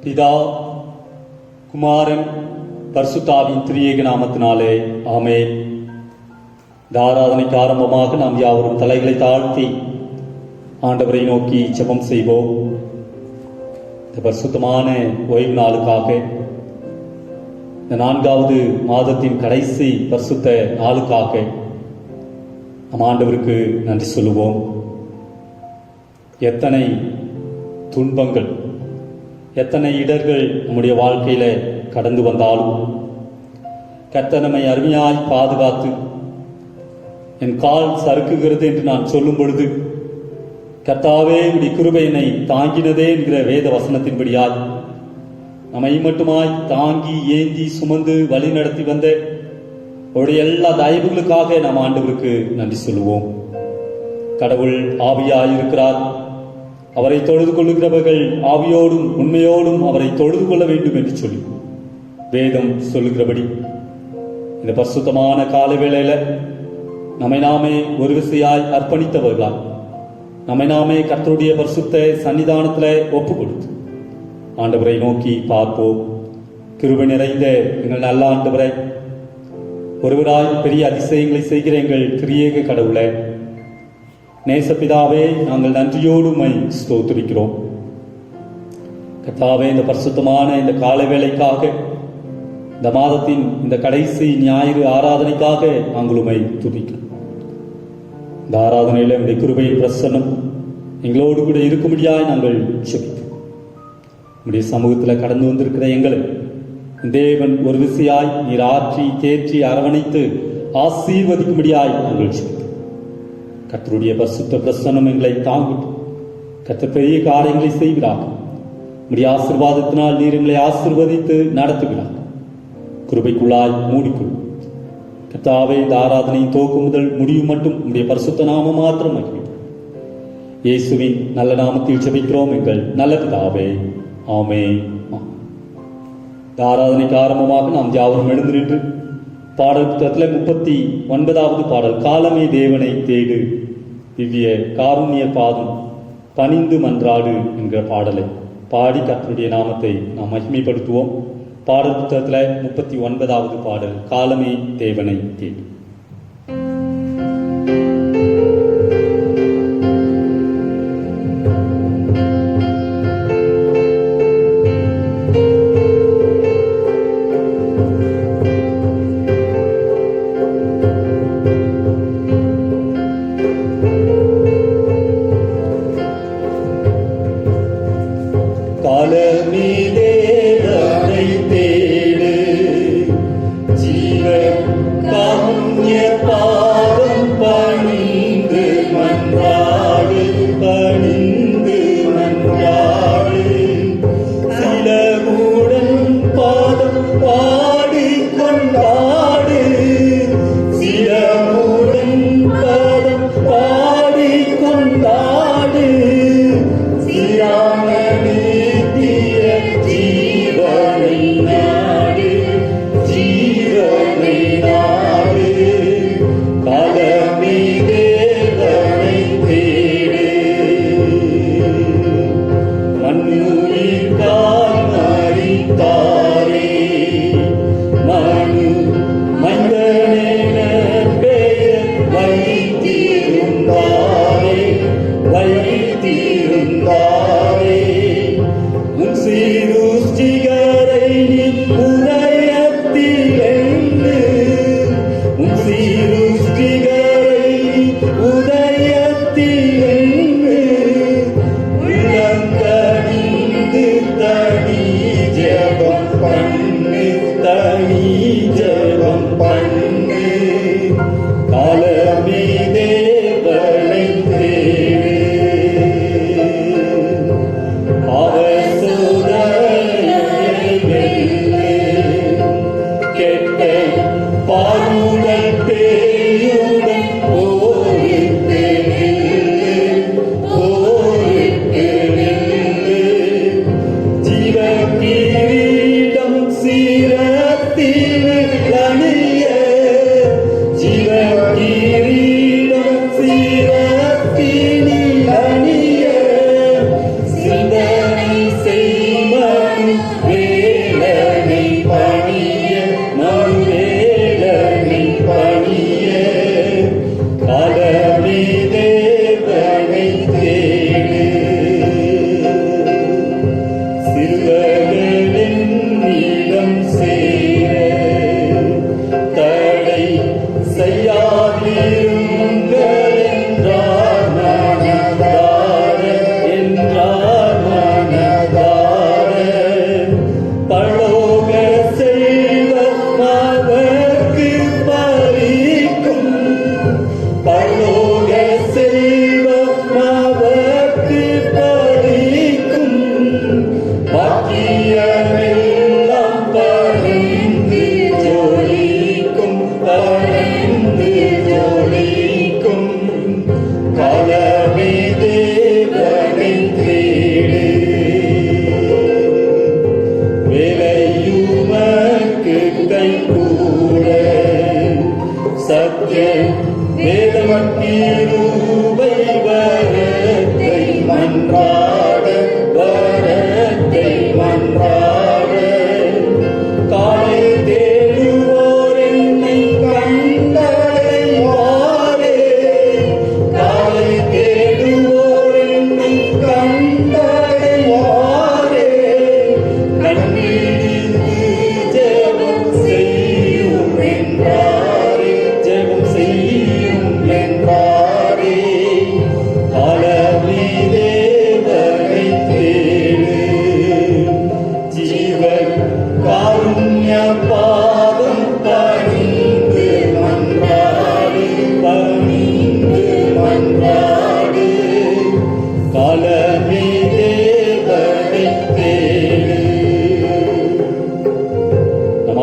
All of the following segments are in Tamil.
பிதா, குமாரன், பரிசுத்தாவின் திரியேக நாமத்தினாலே ஆமென். இந்த ஆராதனைக்கு ஆரம்பமாக நாம் யாவரும் தலைகளை தாழ்த்தி ஆண்டவரை நோக்கி ஜெபம் செய்வோம். இந்த பரிசுத்தமான ஓய்வு நாளுக்காக, இந்த 4வது மாதத்தின் கடைசி பரிசுத்த நாளுக்காக நம் ஆண்டவருக்கு நன்றி சொல்லுவோம். எத்தனை துன்பங்கள், எத்தனை இடர்கள் நம்முடைய வாழ்க்கையில கடந்து வந்தாலும் கர்த்தர் நம்மை அருமையாய் பாதுகாத்து, என் கால் சறுக்குகிறது என்று நான் சொல்லும் பொழுது, கர்த்தாவே உடைய கிருபை என்னை தாங்கினதே என்கிற வேத வசனத்தின்படியாய் நம்மை மட்டுமாய் தாங்கி ஏந்தி சுமந்து வழி நடத்தி வந்த அவருடைய எல்லா தயவுகளுக்காக நாம் ஆண்டவருக்கு நன்றி சொல்லுவோம். கடவுள் ஆவியாயிருக்கிறார். அவரை தொழுது கொள்ளுகிறவர்கள் ஆவியோடும் உண்மையோடும் அவரை தொழுது கொள்ள வேண்டும் என்று சொல்லி வேதம் சொல்லுகிறபடி, இந்த பரிசுத்தமான கால வேளையில நம்மை நாமே ஒரு விசையாய் அர்ப்பணித்தவர்களால் நம்மை நாமே கர்த்தருடைய பரிசுத்த சன்னிதானத்துல ஒப்பு கொடுத்து ஆண்டவரை நோக்கி பார்ப்போம். கிருபை நிறைந்த எங்கள் நல்ல ஆண்டவரை, ஒருவராய் பெரிய அதிசயங்களை செய்கிற எங்கள் திரியேக கடவுளை, நேசப்பிதாவே, நாங்கள் நன்றியோடு உம்மை ஸ்தோத்திரிக்கிறோம். கர்த்தாவே, இந்த பரிசுத்தமான இந்த கால வேளைக்காக, இந்த மாதத்தின் இந்த கடைசி ஞாயிறு ஆராதனைக்காக நாங்கள் உம்மை துதிக்கிறோம். இந்த ஆராதனையில உடைய கிருபையின் பிரசன்னம் எங்களோடு கூட இருக்கும்படியாய் நாங்கள் ஜெபிக்கிறோம். உடைய சமூகத்தில் கடந்து வந்திருக்கிற எங்களை தேவன் ஒரு விசையாய் நீர் ஆற்றி தேற்றி அரவணைத்து ஆசீர்வதிக்கும்படியாய் நாங்கள் ஜெபிக்கிறோம். கர்த்தருடைய பரிசுத்த பிரசன்னம் எங்களை தாங்கட்டும். கர்த்தர் பெரிய காரியங்களை செய்கிறார். உடைய ஆசீர்வாதத்தினால் நீர் எங்களை ஆசீர்வதித்து நடத்துகிறார். கிருபைக்குள்ளாய் மூடிக்கொள்ளும். கர்த்தாவே, இந்த ஆராதனை துவக்கம் முதல் முடியும் மட்டும் உடைய பரிசுத்த நாமம் மாத்திரம் மகிமைப்படும். இயேசுவின் நல்ல நாமத்தில் ஜெபிக்கிறோம் எங்கள் நல்ல பிதாவே, ஆமென். இந்த ஆராதனைக்கு ஆரம்பமாக நாம் யாவரும் எழுந்து நின்று பாடல் புத்தகத்தில் 39வது பாடல், காலமே தேவனை தேடு, திவ்ய காருண்ய பாதம் பணிந்து மன்றாடு என்கிற பாடலை பாடி கர்த்தருடைய நாமத்தை நாம் மகிமைப்படுத்துவோம். பாடல் புத்தகத்தில் 39வது பாடல், காலமே தேவனை தேடு. Yeah.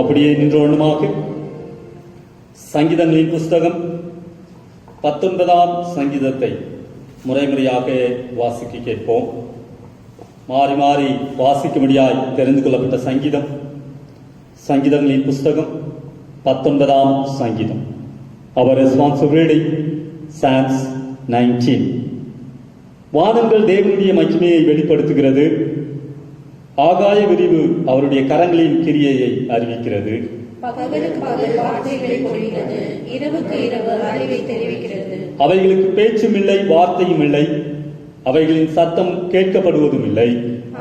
அப்படியே நின்றோண்டுமாக சங்கீதங்களின் புஸ்தகம் 19ஆம் சங்கீதத்தை முறைமுறையாக வாசிக்க கேட்போம். மாறி மாறி வாசிக்கும்படியாய் தெரிந்து கொள்ளப்பட்ட சங்கீதம் சங்கீதங்களின் புஸ்தகம் 19ஆம் சங்கீதம். அவர் ரெஸ்பான்சிபிலிட்டி சாம்ஸ் 19. வானங்கள் தேவனுடைய மகிமையை வெளிப்படுத்துகிறது, ஆகாய விரிவு அவருடைய கரங்களின் கிரியையை அறிவிக்கிறது. பகலுக்கு பகல் வார்த்தைகளை பொழிகிறது, இரவுக்கு இரவு அறிவை தெரிவிக்கிறது. அவைகளுக்கு பேச்சும் இல்லை, வார்த்தையும் இல்லை, அவைகளின் சத்தம் கேட்கப்படுவதும் இல்லை.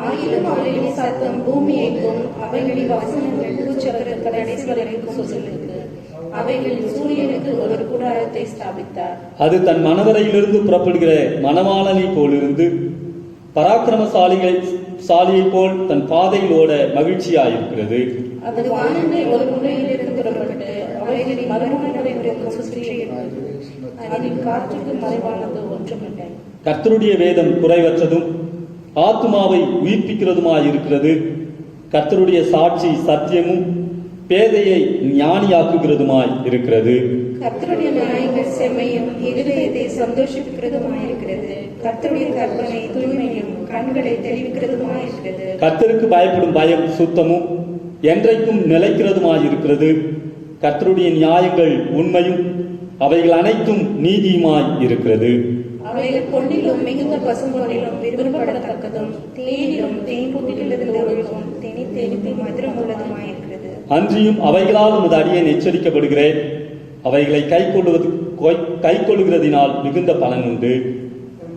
ஆயினும் அவைகளின் சத்தம் பூமி எங்கும், அவைகளின் வசனங்கள் பூச்சக்கரத்து கடைசி வரைக்கும் சொல்லுகிறது. அவைகளின் சூரியனுக்கு ஒரு கூடாரத்தை ஸ்தாபித்தார். அது தன் மணவரையிலிருந்து புறப்படுகிற மணவாளனை போலிருந்து பராக்கிரமசாலியை போல் தன் பாதையில் ஓட மகிழ்ச்சியாயிருக்கிறது. அது வானங்கள் ஒரு முறையிலிருந்து புறப்பட்டு அவைகளின் மறுமுறை சுற்றியிருக்கிறது. அதில் காற்றுக்கு மறைவானது ஒன்றுமில்லை. கர்த்தருடைய வேதம் குறைவற்றதும் ஆத்துமாவை உயிர்ப்பிக்கிறதுமாயிருக்கிறது. கர்த்தருடைய சாட்சி சத்தியமும் பேதையை ஞானியாக்குகிறதுமாய் இருக்கிறது. கர்த்தருடைய நியாயங்கள் செம்மையும் இருதயத்தை சந்தோஷிக்கிறதுமாயிருக்கிறது. கர்த்தருடைய கற்பனை தூய்மையும் கண்களை தெளிவிக்கிறதுமாயிருக்கிறது. கர்த்தருக்கு பயப்படும் பயம் சுத்தமும் என்றைக்கும் நிலைக்கிறதுமாயிருக்கிறது. கர்த்தருடைய நியாயங்கள் உண்மையும் அவைகள் அனைத்தும் நீதியுமாய் இருக்கிறது. அவைகள் பொன்னிலும் மிகுந்த பசும்பொன்னிலும் விரும்பப்படத்தக்கதும் தேனிலும் தேன்பூட்டிலிருந்து ஒழுகும் தேனி தெளிப்பி மதுரம் உள்ளதுமாயிருக்கிறது. அன்றியும் அவைகளால் உமது அடியேன் எச்சரிக்கப்படுகிறேன். அவைகளை கைக்கொள்ளுகிறதினால் மிகுந்த பலன் உண்டு.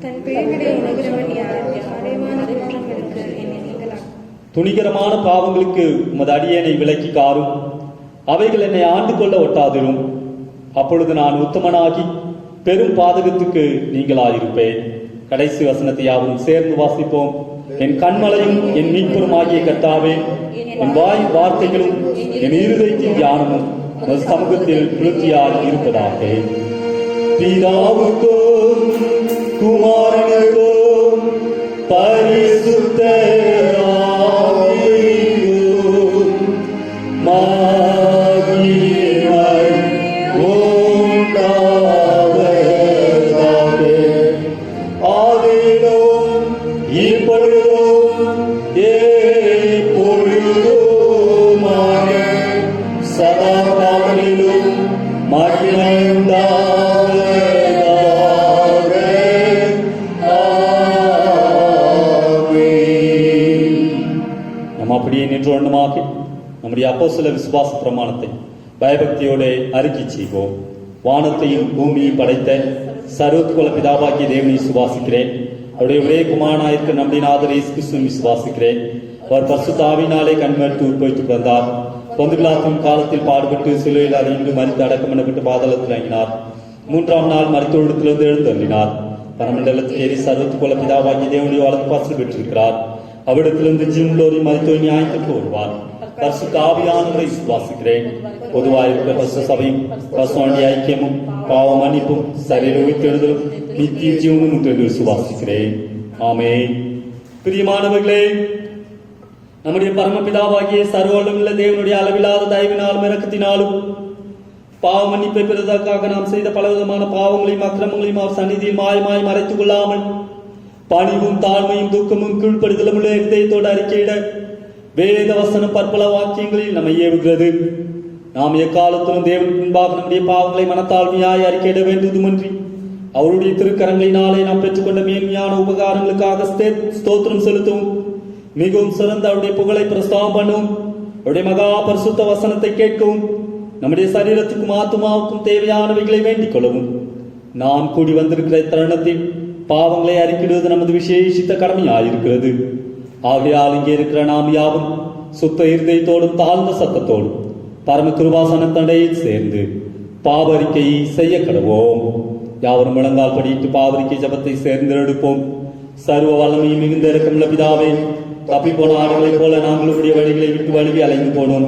தன் பிழைகளை உணர்கிறவன் யார்? மறைவான குற்றங்களுக்கு என்னை நீங்கலாம். துணிகரமான பாவங்களுக்கு உமது அடியேனை விலக்கி காரும். அவைகள் என்னை ஆண்டு கொள்ள ஒட்டாதிரும். அப்பொழுது நான் உத்தமனாகி பெரும் பாதகத்துக்கு நீங்களாயிருப்பேன். கடைசி வசனத்தை யாவும் சேர்ந்து வாசிப்போம். என் கண்மலையும் என் மீட்பரும் ஆகிய கர்த்தாவே, என் வாய் வார்த்தைகளும் என் இருதயத்தின் தியானமும் சமூகத்தில் திருப்தியாய் இருப்பதாக. பிதாவுக்கும் குமாரனுக்கும் பரிசுத்த ஆவிக்கும் மகிமை உண்டாவதாக. ஆதியிலும் இப்பொழுதும் எப்பொழுதுமாக சதா காலங்களிலும் மகிமை உண்டாவதாக. நாம் அப்படியே நின்று வண்ணமாக நம்முடைய அப்போஸ்தல விசுவாச பிரமாணத்தை பயபக்தியோட அறிக்கை செய்வோம். வானத்தையும் பூமியையும் படைத்த சர்வகுல பிதாவாகிய தேவனை விசுவாசிக்கிறேன். அவருடைய ஒரே குமாரனாயிருக்க நம்முடைய நாதர் இயேசு கிறிஸ்துவை விசுவாசிக்கிறேன். அவர் பரிசுத்த ஆவியினாலே கண்மறுத்து உட்பவித்து பிறந்தார். பொந்துபிலாத்தின் காலத்தில் பாடுபட்டு சிலுவையில் அறைந்து மரித்து அடக்கம் பண்ணப்பட்டு பாதாளத்தில் இறங்கினார். 3ஆம் நாள் மரித்தோரிடத்திலிருந்து எழுந்தருளினார். பரமண்டலத்தில் ஏறி சர்வத்துக்குள்ள பிதாவாகிய தேவனுடைய வலது பாசல் பெற்றிருக்கிறார். அவ்விடத்திலிருந்து ஜீவனுள்ளோரையும் மரித்தோரை நியாயத்திற்கு வருவார். பரிசுத்த ஆவியானவரை விசுவாசிக்கிறேன். பொதுவாயிருக்கிற பரிசுத்த சபையும் பரிசுத்தனுடைய ஐக்கியமும் பாவ மன்னிப்பும் சரீர உயிர்த்தெழுதலும் நித்திய ஜீவனும் உண்டு என்று விசுவாசிக்கிறேன். ஆமென். பிரியமானவர்களே, நம்முடைய பரமபிதாவாகிய சர்வவல்லமையுள்ள தேவனுடைய அளவில்லாத தயவினாலும் இரக்கத்தினாலும் பாவ மன்னிப்பை பெறுவதற்காக நாம் செய்த பலவிதமான பாவங்களையும் அக்கிரமங்களையும் அவர் சந்நிதியில் மாயமாய் மறைத்துக் கொள்ளாமல் பணிவும் தாழ்மையும் துக்கமும் கீழ்ப்படுதலும் உள்ள இதயத்தோடு அறிக்கையிட வேத வசனம் பற்பல வாக்கியங்களில் நம்மை ஏவுகிறது. நாம் எக்காலத்திலும் தேவனுக்கு முன்பாக நம்முடைய பாவங்களை மனத்தாழ்மையாய் அறிக்கையிட வேண்டுவதுமன்றி அவருடைய திருக்கரங்களினாலே நாம் பெற்றுக்கொண்ட மேன்மையான உபகாரங்களுக்காக ஸ்தோத்திரம் செலுத்தவும் மிகவும் சிறந்த அவருடைய புகழை பிரஸ்தாபம் பண்ணவும் அவருடைய மகா பரிசுத்த வசனத்தை கேட்கவும் நம்முடைய சரீரத்துக்கும் ஆத்துமாவுக்கும் தேவையானவைகளை வேண்டிக் கொள்ளவும் நாம் கூடி வந்திருக்கிற தருணத்தில் பாவங்களை அறிக்கிடுவது நமது விசேஷித்த கடமையாயிருக்கிறது. ஆகையால் இங்கே இருக்கிற நாம் யாவும் சுத்த இருதயத்தோடும் தாழ்ந்த சத்தத்தோடும் பரம கிருபாசனத்தண்டையில் சேர்ந்து பாவரிக்கையை செய்ய கடவோம். யாவரும் முழங்கால் படியிட்டு பாவரிக்கை ஜபத்தை சேர்ந்து எடுப்போம். சர்வ வல்லமையும் மிகுந்த இரக்கமுள்ள பிதாவே, தப்பி போன ஆடுகளைப் போல நாங்களுடைய வழிகளை விட்டு வழுவி அலைந்து போனோம்.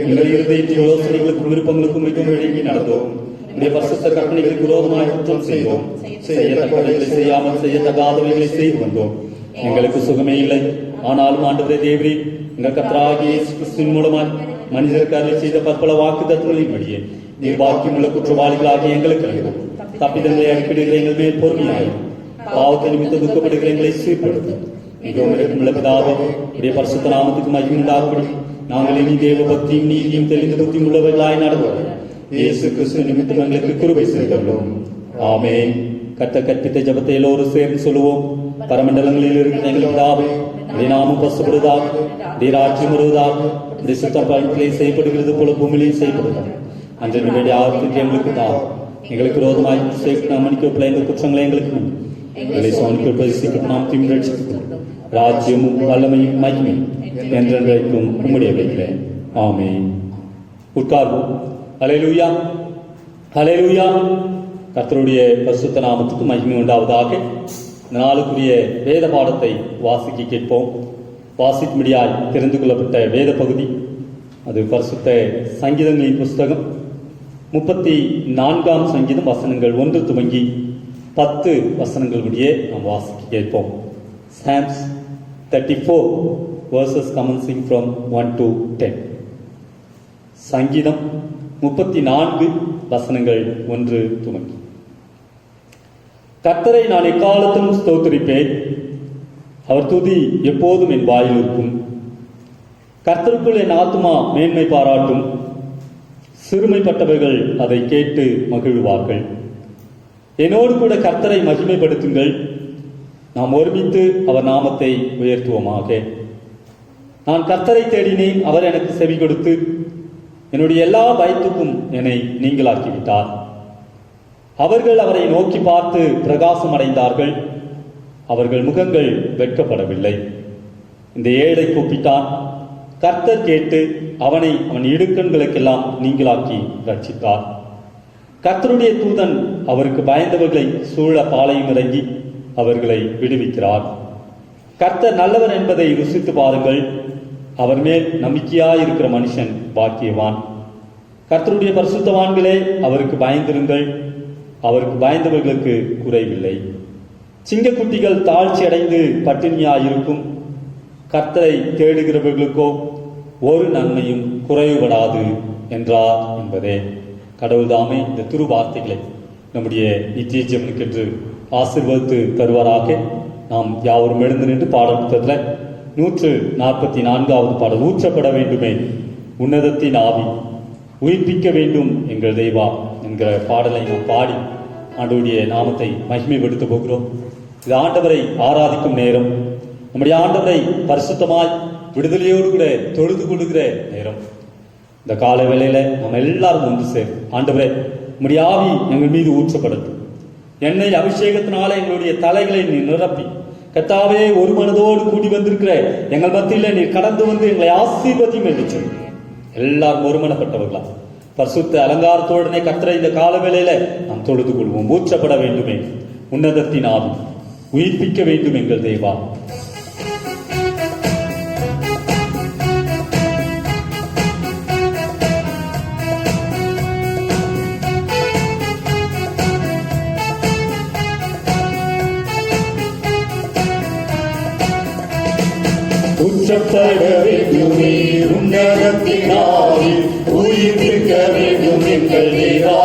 எங்கள் இருதயத்தின் யோசனைகளுக்கும் விருப்பங்களுக்கும் மிகவும் விளங்கி நடந்தோம். உடைய பரிசுத்த கற்பனைகளுக்கு விரோதமாக குற்றம் செய்தோம். செய்யத்தக்கவைகளை செய்யாமல் செய்யத்தகாதவைகளை செய்து வந்தோம். எங்களுக்கு சுகமே இல்லை. ஆனாலும் ஆண்டவரே தேவரே, எங்கள் கர்த்தராகிய இயேசு கிறிஸ்துவின் மூலமாய் மனிதருக்கு அருளி செய்த பற்பல வாக்குத்தத்தங்களின் படியே நீர் பாக்கியமுள்ள குற்றவாளிகளாகிய எங்களுக்கு இறங்கும். தப்பிதங்களை அனுப்பிடுகிற எங்கள் மேல் பொறுமையாயும் பாவத்தை நிமித்த துக்கப்படுகிற எங்களை சீர்படுத்தும். மிகவும் இருக்குமுள்ள பிதாவே, உடைய பரிசுத்த நாமத்துக்கு மகிமை உண்டாகும்படி நாங்கள் இனி தேவ பக்தியும் நீதியும் தெளிந்த புத்தியும் உள்ளவர்களாய் நடவோம். இயேசு கிறிஸ்து நிமித்தம் எங்களுக்கு கிருபை செய்தோம். ஆமென். கற்பித்த ஜபத்தை எல்லோரும் சேர்ந்து சொல்லுவோம். பரமண்டலங்களில் இருக்கிற எங்கள் பிதாவே, உடைய நாமம் பசுபடுவதாக, உடைய ராஜ்யம் வருவதாக, உடைய சுத்தம் பலன்களை செய்யப்படுகிறது போல பூமியிலையும் செய்யப்படுகிறது. அன்று வேண்டிய ஆரோக்கியத்தை எங்களுக்கு தான். எங்களுக்கு விரோதமாய் நாம் மன்னிக்கப்பட்ட எங்கள் குற்றங்களை எங்களுக்கு எங்களை சோனிக்கு நாம் தீங்கு ரட்சிக்கிறோம். ராஜ்யமும் வல்லமையும் மகிமையும் என்றென்றைக்கும் உம்முடைய வைக்கிறேன். ஆமென். உட்கார்வோம். ஹல்லேலூயா, ஹல்லேலூயா. கர்த்தருடைய பரிசுத்த நாமத்துக்கு மகிமை உண்டாவதாக. இந்த நாளுக்குரிய வேத பாடத்தை வாசிக்க கேட்போம். வாசிக்கும்படியாய் தெரிந்து கொள்ளப்பட்ட வேத பகுதி அது பரிசுத்த சங்கீதங்களின் புஸ்தகம் 34ஆம் சங்கீதம் வசனங்கள் 1 துவங்கி 10 வசனங்கள் முடிய நாம் வாசிக்க கேட்போம். Psalms 34 verses commencing from 1 to 10. சங்கீதம் 34 வசனங்கள் 1 துவங்கி. கர்த்தரை நான் எக்காலத்திலும் ஸ்தோத்திரிப்பேன், அவர் துதி எப்போதும் என் வாயில் இருக்கும். கர்த்தருக்குள் என் ஆத்துமா மேன்மை பாராட்டும், சிறுமைப்பட்டவர்கள் அதை கேட்டு மகிழ்வார்கள். என்னோடு கூட கர்த்தரை மகிமைப்படுத்துங்கள், நாம் ஒருமித்து அவர் நாமத்தை உயர்த்துவோமாக. நான் கர்த்தரை தேடினேன், அவர் எனக்கு செவி கொடுத்து என்னுடைய எல்லா பயத்துக்கும் என்னை நீங்களாக்கிவிட்டார். அவர்கள் அவரை நோக்கி பார்த்து பிரகாசம் அடைந்தார்கள், அவர்கள் முகங்கள் வெட்கப்படவில்லை. இந்த ஏழை கூப்பிட்டான், கர்த்தர் கேட்டு அவனை அவன் இடுக்கண்களுக்கெல்லாம் நீங்களாக்கி ரட்சித்தார். கர்த்தருடைய தூதன் அவருக்கு பயந்தவர்களை சூழ பாளையம் இறங்கி அவர்களை விடுவிக்கிறார். கர்த்தர் நல்லவர் என்பதை ருசித்து பாருங்கள், அவர் மேல் நம்பிக்கையாயிருக்கிற மனுஷன் பாக்கியவான். கர்த்தருடைய பரிசுத்தவான்களே, அவருக்கு பயந்திருங்கள், அவருக்கு பயந்தவர்களுக்கு குறைவில்லை. சிங்கக்குட்டிகள் தாழ்ச்சி அடைந்து பட்டினியாயிருக்கும், கர்த்தரை தேடுகிறவர்களுக்கோ ஒரு நன்மையும் குறைவுபடாது என்றார் என்பதே. கடவுள் தாமே இந்த திருவார்த்தைகளை நம்முடைய நித்திய ஜீவனுக்கென்று ஆசீர்வதித்து தருவாராக. நாம் யாவரும் எழுந்து நின்று பாடல் புத்தகத்தில் 144வது பாடல், ஊற்றப்பட வேண்டுமே உன்னதத்தின் ஆவி, உயிர்ப்பிக்க வேண்டும் எங்கள் தெய்வா என்கிற பாடலை நாம் பாடி ஆண்டவருடைய நாமத்தை மகிமைப்படுத்த போகிறோம். இது ஆண்டவரை ஆராதிக்கும் நேரம், நம்முடைய ஆண்டவரை பரிசுத்தமாய் விடுதலையோடு கூட தொழுது கொள்ளுகிற நேரம். இந்த கால வேளையில நம்ம எல்லாரும் ஒன்று சேர், ஆண்டவரே நம்முடைய ஆவி எங்கள் மீது ஊற்றப்படுத்தும், எண்ணெய் அபிஷேகத்தினால எங்களுடைய தலைகளை நீ நிரப்பி, கர்த்தாவே ஒரு மனதோடு கூடி வந்திருக்கிற எங்கள் மத்தியில நீ கடந்து வந்து எங்களை ஆசீர்வதியும் என்று சொல்லி எல்லாரும் ஒருமனப்பட்டவர்களா பரிசுத்த அலங்காரத்தோடனே கர்த்தரை இந்த கால வேளையில நாம் தொழுது கொள்வோம். ஊற்றப்பட வேண்டுமே உன்னதத்தின் ஆவி, உயிர்ப்பிக்க வேண்டும் எங்கள் தெய்வா. ஊற்றப்பட வேண்டுமே உன்னதத்தின் ஆவி, உயிர்ப்பிக்க வேண்டும் எங்கள் தேவா.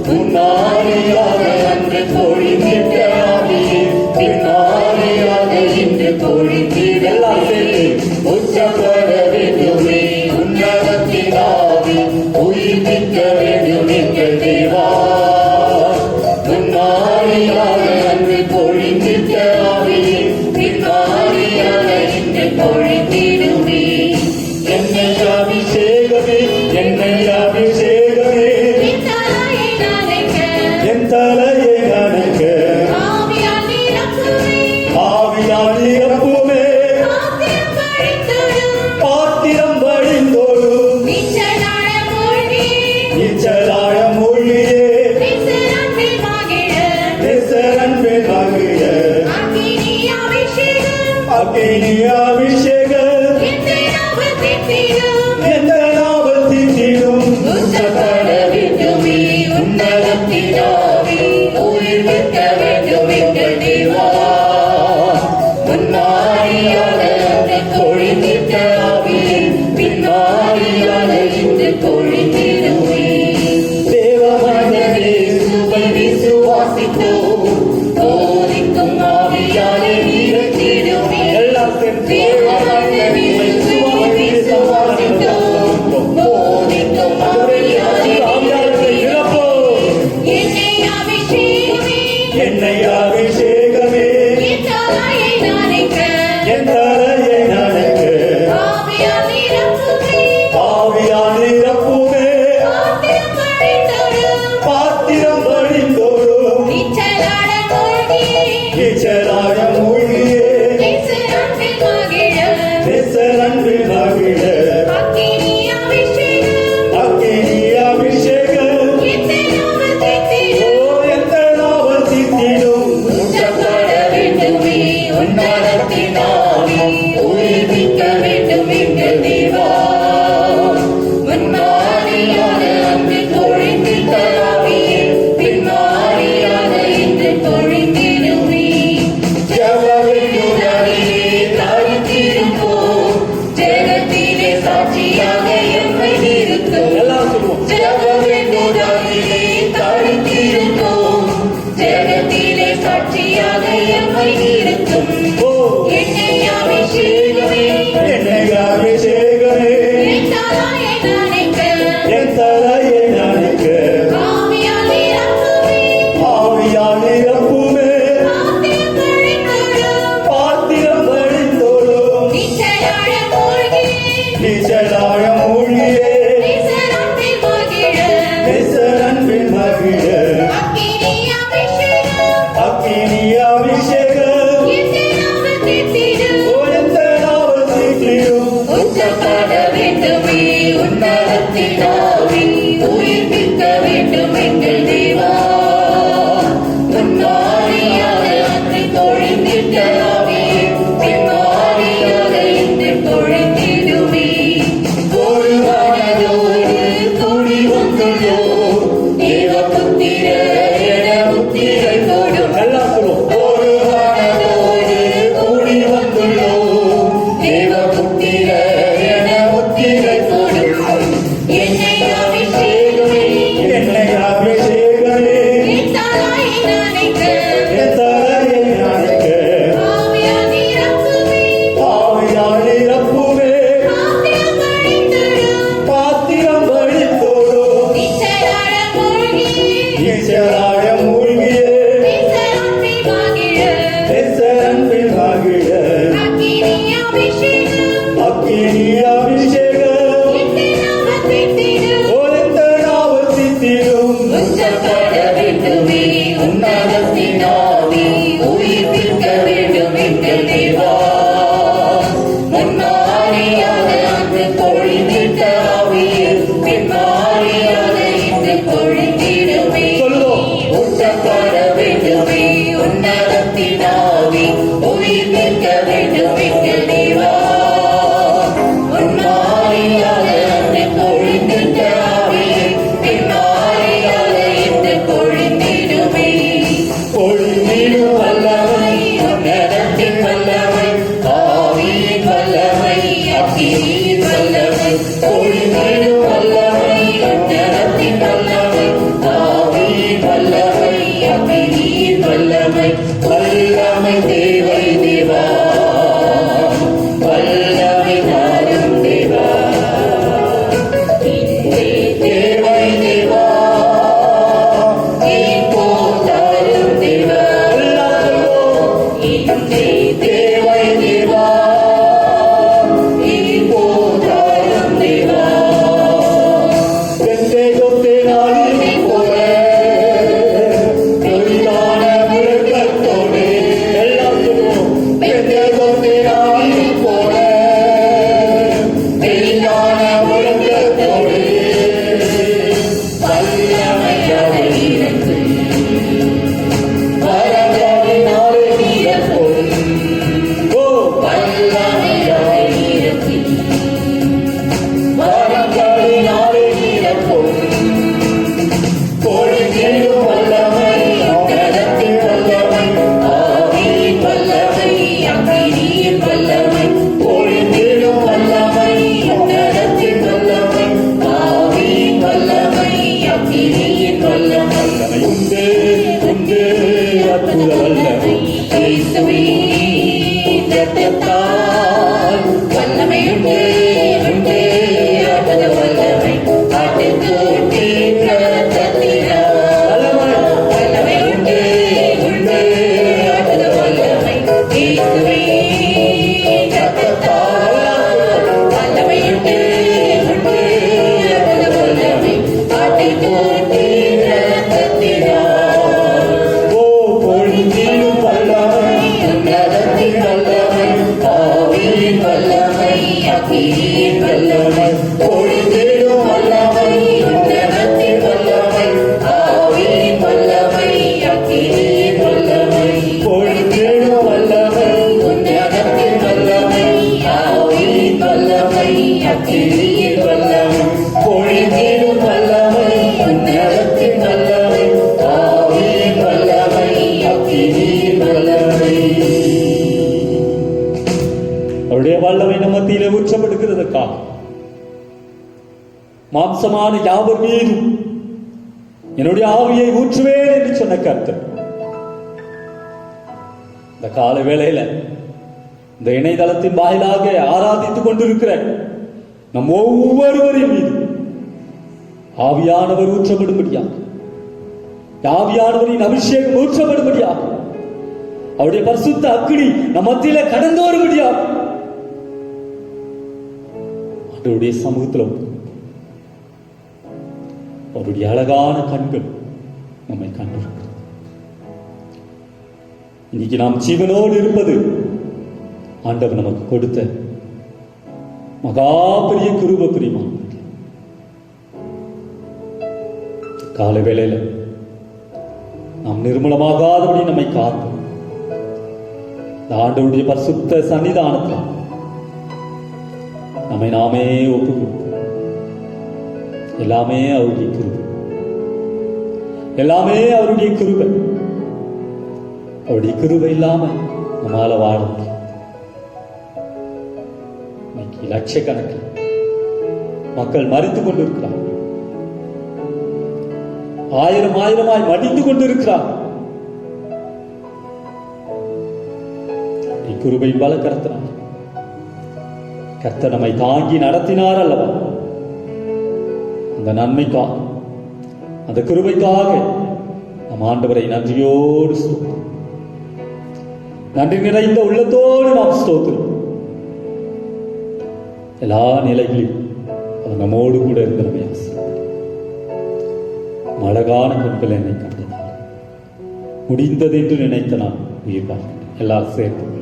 முன்னாடியாக அன்று பொழிந்திட்ட ஆவியே, பின்னாடியாக இன்று பொழிந்திட எல்லாம் சேர்த்து. ஊற்றப்பட வேண்டுமே உன்னதத்தின் ஆவி, உயிர்ப்பிக்க வேண்டும் எங்கள் தேவா. முன்னாடியாக அன்று பொழிந்திட்ட ஆவியே, பின்னாடியாக இன்று பொழிந்திடுமே. என்னை அபிஷேகமே, என்னை அபிஷேகமே, என் தலையை நனைக்க ஆவியால் நிரப்புமே. பாத்திரம் வழிந்தோடும் நீச்சலாழ மூழ்கியே, நேசரன்பில் மகிழ அக்கினி அபிஷேகம் எந்த நாவத்தில் தீரும். ஊற்றப்பட வேண்டுமே உன்னதத்தின் ஆவி, உயிர்ப்பிக்க வேண்டும் எங்கள் தேவா. முன்னாடியாக பொழிந்திட்ட ஆவி, பின்னாடியாக என்னை அபிஷேகமே என் தலையை நனைக்க ஆவியால் நிரப்புமே பாத்திரம் வழிந்தோடும் இச்சலாட மூழ்கியே நெசரன்பில் மகிழ அக்கினி அபிஷேகம் ஓ எந்த நாவல் சித்திடும் எல்லாம் சொல்லுவோம் சாட்சியாக எம்மை நிறுத்தும் ஓ என்னை அபிஷேகமே என்னை அபிஷேகமே என் தலையை நனைக்க என் தலையை நனைக்க ஆவியால் நிரப்புமே ஆவியால் நிரப்புமே பாத்திரம் வழிந்தோடும் நிச்சலாய மூழ்கியே நெசரன்பில் மகிழ அக்கினி அபிஷேகம் ஓ எந்த நாவல் சித்திடும் ஒரு மனதோடு கூடி வந்துள்ளோ தேவபுத்திர என முத்திரை போடும் எல்லாம் சொல்லுவோம் ஒரு மனதோடு கூடி வந்துள்ளோம் தேவபுத்திர என முத்திரை போடும் என்னை அவருடைய வல்லமை நம் மத்தியிலே ஊற்றப்படுகிறதற்காக மாம்சமான யாவர் மீதும் என்னுடைய ஆவியை ஊற்றுவேன் என்று சொன்ன கர்த்தர் இந்த கால வேளையில இந்த இணையதளத்தின் வாயிலாக ஆராதித்துக் கொண்டிருக்கிற நம் ஒவ்வொருவரின் மீது ஆவியானவர் ஊற்றப்படும்படியாக, ஆவியானவரின் அபிஷேகம் ஊற்றப்படும்படியாக, அவருடைய பரிசுத்த அக்கினி நம் மத்தியில கடந்து வரும்படியாக அவருடைய சமூகத்தில் அவருடைய அழகான கண்கள் நம்மை கண்டிருக்கிறது. இன்னைக்கு நாம் ஜீவனோடு இருப்பது ஆண்டவர் நமக்கு கொடுத்த மகா பெரிய கிருபை. பிரியமான காலை வேளையில நாம் நிர்மூலமாகாதபடி நம்மை காத்து ஆண்டவருடைய பரிசுத்த சன்னிதானத்தில் நம்மை நாமே ஒப்பு கொடுத்து எல்லாமே அவருடைய கிருபை, எல்லாமே அவருடைய கிருபை. அவருடைய கிருபை இல்லாம நம்மால வாழ முடியும். இன்னைக்கு லட்சக்கணக்கில் மக்கள் மறித்துக் கொண்டிருக்கிறார், ஆயிரம் ஆயிரமாய் மடிந்து கொண்டிருக்கிறார். கிருபை பல கர்த்தனார், கர்த்தர் நம்மை தாங்கி நடத்தினார் அல்லவா? அந்த நன்மைக்காக, அந்த கிருபைக்காக நம் ஆண்டவரை நன்றியோடு நன்றி நிறைந்த உள்ளத்தோடு நாம் ஸ்தோத்திரம். எல்லா நிலைகளிலும் அது நம்மோடு கூட இருந்த நம்மை அழகான கண்கள் என்னை கண்டதால் முடிந்தது என்று நினைத்த நான் உயிர் பார்க்கிறேன். எல்லாரும் சேர்த்து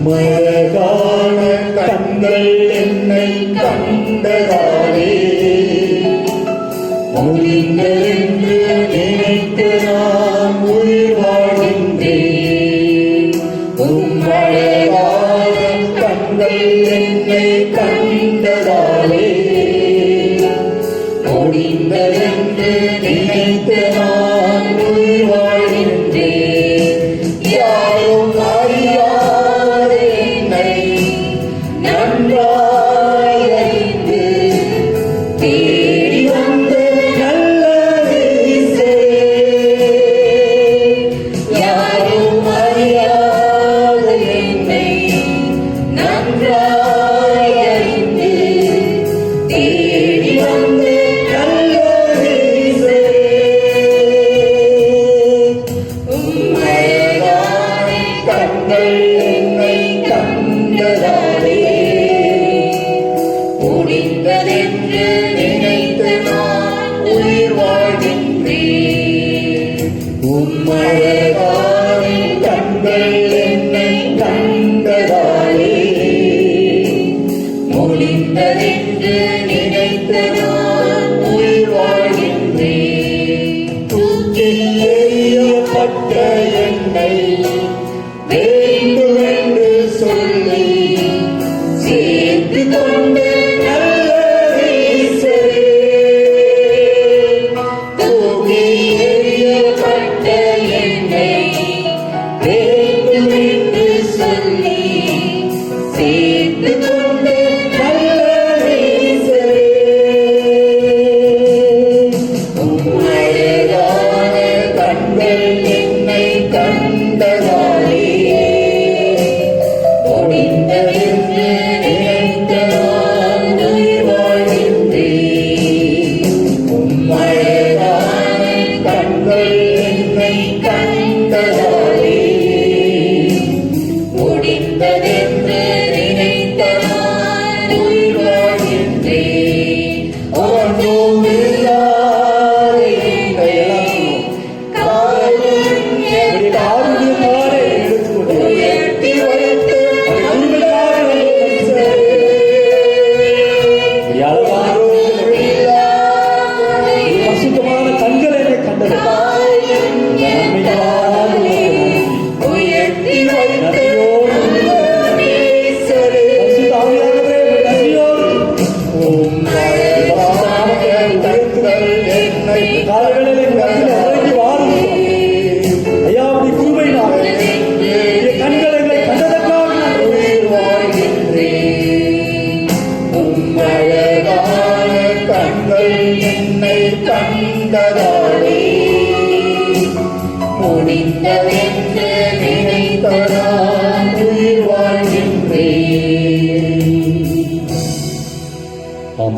மழகான கண்கள் என்னை கண்டதாலே முடிந்தென்று நினைத்து நான் உயிர் வாழ்கின்றேன். மழகான கண்கள் என்னை கண்டதாலே முடிந்தென்று நினைத்து நான் உயிர் வாழ்கின்றேன். யாரும் அறியாத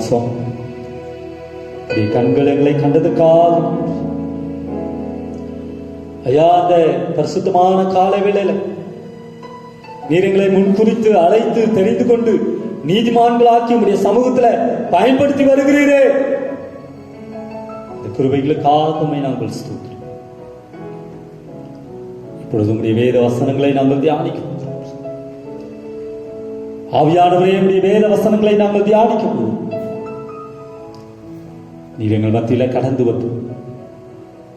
சுவாமி. கண்கள் எங்களை கண்டதுக்காக ஐயா, அந்த பரிசுத்தமான கால வேளையில நீர் எங்களை முன்குறித்து அழைத்து தெரிந்து கொண்டு நீதிமான்களாக்கி உடைய சமூகத்துல பயன்படுத்தி வருகிறீரே. இந்த கிருபைகளுக்காக நாங்கள் ஸ்தோத்திரம். இப்பொழுது உடைய வேத வசனங்களை நாங்கள் தியானிக்கிறோம். ஆவியானவரே, உடைய வேத வசனங்களை நாங்கள் தியானிக்கிறோம். நீர் எங்கள் மத்தியில கடந்து வந்து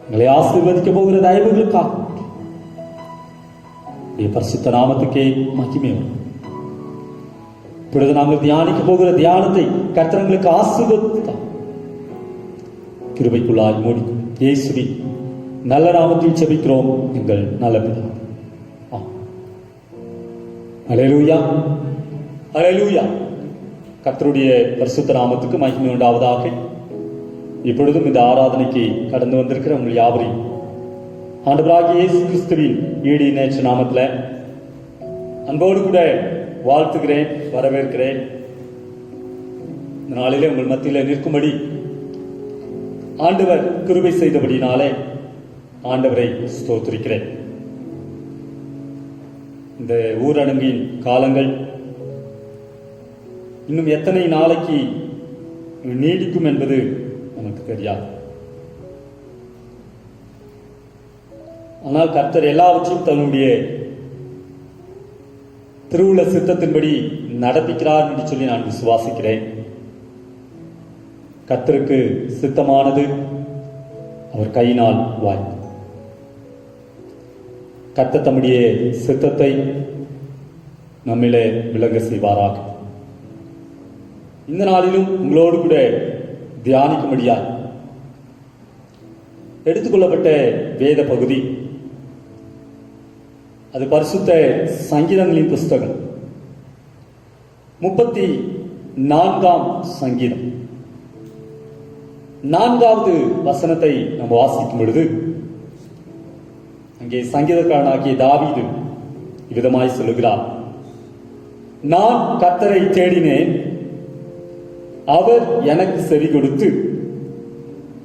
எங்களை ஆசீர்வதிக்க போகிற தயவுகளுக்காக பரிசுத்த நாமத்துக்கே மகிமை. இப்பொழுது நாங்கள் தியானிக்க போகிற தியானத்தை கர்த்தர்களுக்கு ஆசீர்வதித்தார். கிருபைக்குள்ளாய் மூடி இயேசுவின் நல்ல நாமத்தில் ஜெபிக்கிறோம் எங்கள் நல்ல பிதாவே. அல்லேலூயா, அல்லேலூயா. கர்த்தருடைய பரிசுத்த நாமத்துக்கு மகிமை உண்டாவதாக. இப்பொழுதும் இந்த ஆராதனைக்கு கடந்து வந்திருக்கிற உங்கள் யாவரையும் ஆண்டவராகிய இயேசு கிறிஸ்துவின் ஈடு நேற்று நாமத்துல அன்போடு கூட வாழ்த்துகிறேன், வரவேற்கிறேன். இந்த நாளிலே உங்கள் மத்தியில் நிற்கும்படி ஆண்டவர் கிருபை செய்தபடினாலே ஆண்டவரை ஸ்தோத்திரிக்கிறேன். இந்த ஊரடங்கின் காலங்கள் இன்னும் எத்தனை நாளைக்கு நீடிக்கும் என்பது நமக்கு தெரியாது. ஆனால் கர்த்தர் எல்லாவற்றையும் தன்னுடைய திருவுள்ள சித்தத்தின்படி நடப்பிக்கிறார் என்று சொல்லி நான் விசுவாசிக்கிறேன். கர்த்தருக்கு சித்தமானது அவர் கையினால் வாய். கர்த்தர் தம்முடைய சித்தத்தை நம்மிலே விளங்க செய்வாராக. இந்த நாளிலும் உங்களோடு கூட தியானிக்கும்படியா எடுத்துக்கொள்ளப்பட்ட வேத பகுதி அது பரிசுத்த சங்கீதங்களின் புஸ்தகம் 34ஆம் சங்கீதம் 4வது வசனத்தை நாம் வாசிக்கும் பொழுது அங்கே சங்கீதக்காரனாகிய தாவீது இவ்விதமாய் சொல்லுகிறார்: நான் கர்த்தரை தேடினேன், அவர் எனக்கு செவி கொடுத்து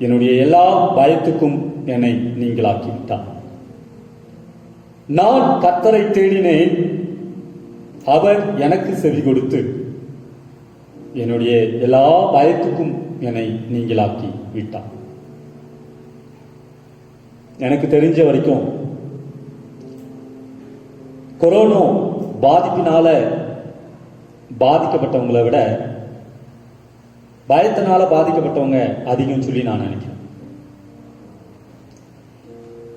என்னுடைய எல்லா பயத்துக்கும் என்னை நீங்களாக்கிவிட்டார். நான் கர்த்தரை தேடினேன், அவர் எனக்கு செவி கொடுத்து என்னுடைய எல்லா பயத்துக்கும் என்னை நீங்களாக்கி விட்டார். எனக்கு தெரிஞ்ச வரைக்கும் கொரோனா பாதிப்பினால பாதிக்கப்பட்டவங்களை விட பயத்தினால பாதிக்கப்பட்டவங்க அதிகம் சொல்லி நான் நினைக்கிறேன்.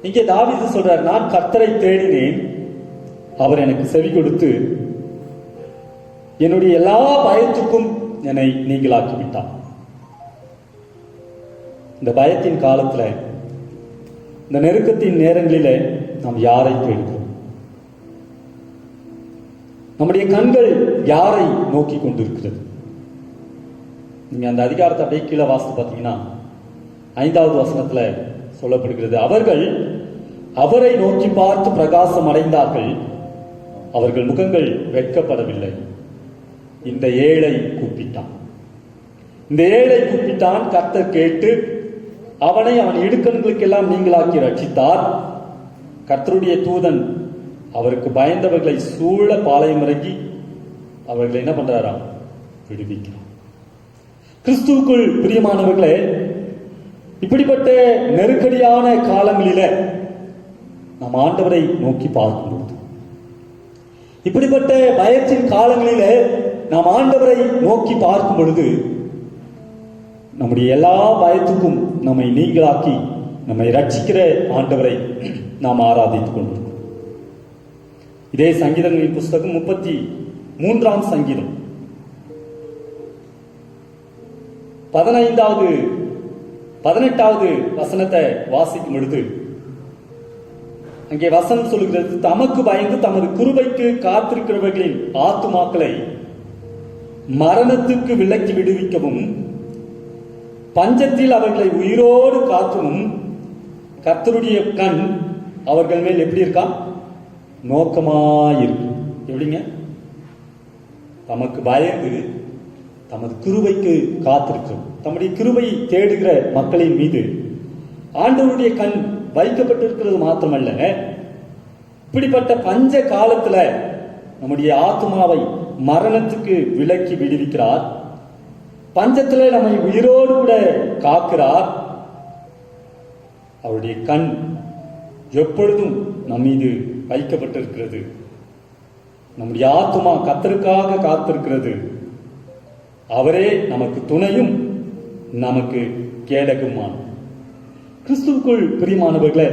இங்கே தாவீது சொல்றார், நான் கர்த்தரை தேடினேன், அவர் எனக்கு செவி கொடுத்து என்னுடைய எல்லா பயத்துக்கும் என்னை நீங்களாக்கி விட்டார். இந்த பயத்தின் காலத்துல, இந்த நெருக்கத்தின் நேரங்களிலே நாம் யாரை தேடுகிறோம்? நம்முடைய கண்கள் யாரை நோக்கி கொண்டிருக்கிறது? நீங்க அந்த அதிகாரத்தை அப்படியே கீழே வாசித்து பார்த்தீங்கன்னா 5வது வசனத்துல சொல்லப்படுகிறது, அவர்கள் அவரை நோக்கி பார்த்து பிரகாசம் அடைந்தார்கள், அவர்கள் முகங்கள் வெட்கப்படவில்லை. இந்த ஏழை கூப்பிட்டான், இந்த ஏழை கூப்பிட்டான், கர்த்தர் கேட்டு அவனை அவன் இடுக்கண்களுக்கெல்லாம் நீங்களாக்கி ரட்சித்தார். கர்த்தருடைய தூதன் அவருக்கு பயந்தவர்களை சூழ பாளையம் இறங்கி அவர்களை என்ன பண்றாராம்? விடுவிக்கிறார். கிறிஸ்துவுக்குள் பிரியமானவர்களே, இப்படிப்பட்ட நெருக்கடியான காலங்களில நாம் ஆண்டவரை நோக்கி பார்க்கும்போது, இப்படிப்பட்ட பயத்தின் காலங்களில நாம் ஆண்டவரை நோக்கி பார்க்கும் பொழுது நம்முடைய எல்லா பயத்துக்கும் நம்மை நீங்களாக்கி நம்மை ரட்சிக்கிற ஆண்டவரை நாம் ஆராதித்துக் கொண்டிருக்கிறோம். இதே சங்கீதங்களின் புஸ்தகம் 33ஆம் சங்கீதம் 18வது வசனத்தை வாசிக்கும் பொழுது அங்கே வசனம் சொல்லுகிறது, தமக்கு பயந்து தமது கிருபைக்கு காத்திருக்கிறவர்களின் ஆத்துமாக்களை மரணத்துக்கு விலக்கி விடுவிக்கவும் பஞ்சத்தில் அவர்களை உயிரோடு காக்கவும் கர்த்தருடைய கண் அவர்கள் மேல் எப்படி இருக்கா? நோக்கமாயிருக்கு. எப்படிங்க? தமக்கு பயந்து தமது கிருபைக்கு காத்திருக்கிறோம். தம்முடைய கிருபையை தேடுகிற மக்களின் மீது ஆண்டவருடைய கண் வைக்கப்பட்டிருக்கிறது மாத்திரமல்ல, இப்படிப்பட்ட பஞ்ச காலத்துல நம்முடைய ஆத்மாவை மரணத்துக்கு விலக்கி விடுவிக்கிறார். பஞ்சத்துல நம்மை உயிரோடு கூட காக்கிறார். அவருடைய கண் எப்பொழுதும் நம் மீது வைக்கப்பட்டிருக்கிறது. நம்முடைய ஆத்மா கர்த்தருக்காக காத்திருக்கிறது. அவரே நமக்கு துணையும் நமக்கு கேடகுமான். கிறிஸ்துவுக்குள் பிரியமானவர்களே,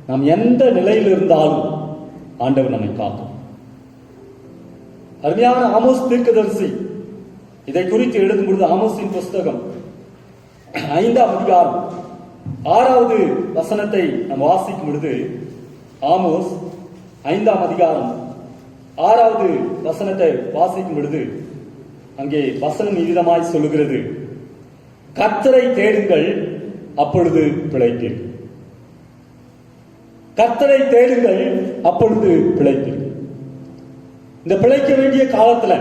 நாம் எந்த நிலையில் இருந்தாலும் ஆண்டவர் நம்மை காக்கும். அருமையான ஆமோஸ் தீர்க்கதரிசி இதை குறித்து எழுதும் பொழுது ஆமோஸின் புஸ்தகம் 5ஆம் அதிகாரம் 6வது வசனத்தை நாம் வாசிக்கும் பொழுது, ஆமோஸ் 5ஆம் அதிகாரம் 6வது வசனத்தை வாசிக்கும் பொழுது அங்கே வசனம் இவ்விதமாய் சொல்லுகிறது, கர்த்தரை தேடுங்கள் அப்பொழுது பிழைப்பீர்கள். கர்த்தரை தேடுங்கள் அப்பொழுது பிழைப்பீர்கள். இந்த பிழைக்க வேண்டிய காலத்துல,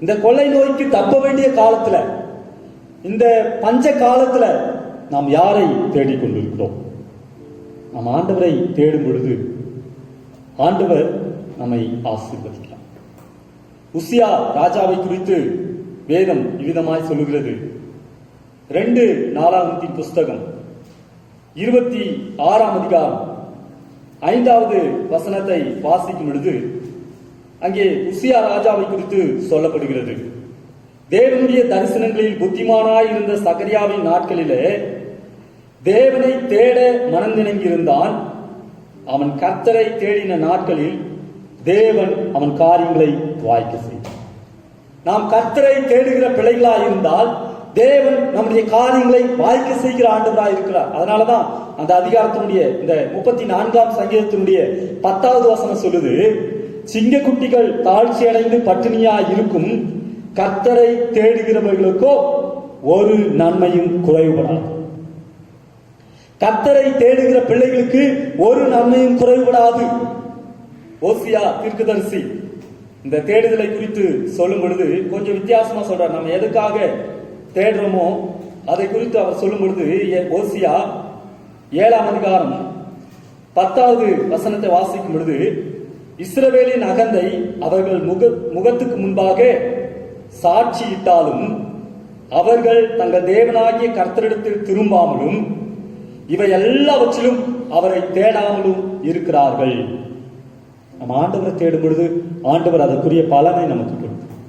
இந்த கொள்ளை நோய்க்கு தப்ப வேண்டிய காலத்துல, இந்த பஞ்ச காலத்துல நாம் யாரை தேடிக்கொண்டிருக்கிறோம்? நாம் ஆண்டவரை தேடும் பொழுது ஆண்டவர் நம்மை ஆசீர்வதிக்கிறார். உசியா ராஜாவை குறித்து வேதம் இவ்விதமாய் சொல்லுகிறது. 2 நாளாகமத்தின் புஸ்தகம் 26ஆம் அதிகாரம் 5வது வசனத்தை வாசிக்கும் பொழுது அங்கே உசியா ராஜாவை குறித்து சொல்லப்படுகிறது. தேவனுடைய தரிசனங்களில் புத்திமானாய் இருந்த சகரியாவின் நாட்களிலே தேவனை தேட மனந்திணங்கியிருந்தான். அவன் கர்த்தரை தேடின நாட்களில் தேவன் அவன் காரியங்களை வாய்க்க செய்தார். நாம் கர்த்தரை தேடுகிற பிள்ளைகளாய் இருந்தால் தேவன் நம்முடைய காரியங்களை வாய்க்க செய்கிற ஆண்டவராய் இருக்கிறார். அதனாலதான் அந்த அதிகாரத்தினுடைய இந்த 34ஆம் சங்கீதத்தினுடைய 10வது வசனம் சொல்லுது, சிங்கக்குட்டிகள் தாழ்ச்சி அடைந்து பட்டினியா இருக்கும், கர்த்தரை தேடுகிறவர்களுக்கோ ஒரு நன்மையும் குறைவுபடாது. கர்த்தரை தேடுகிற பிள்ளைகளுக்கு ஒரு நன்மையும் குறைவுபடாது. ஓசியா தீர்க்கதரிசி இந்த தேடுதலை குறித்து சொல்லும் பொழுது கொஞ்சம் வித்தியாசமா சொல்றார். நம்ம எதுக்காக தேடுறோமோ அதை குறித்து அவர் சொல்லும் பொழுது, ஓசியா 7ஆம் அதிகாரம் 10வது வசனத்தை வாசிக்கும் பொழுது, இஸ்ரவேலின் அகந்தை அவர்கள் முகத்துக்கு முன்பாக சாட்சியிட்டாலும் அவர்கள் தங்கள் தேவனாகிய கர்த்தரிடத்தில் திரும்பாமலும் இவை எல்லாவற்றிலும் அவரை தேடாமலும் இருக்கிறார்கள். நம்ம ஆண்டவரை தேடும் பொழுது ஆண்டவர் அதற்குரிய பலனை நமக்கு கொடுக்கும்.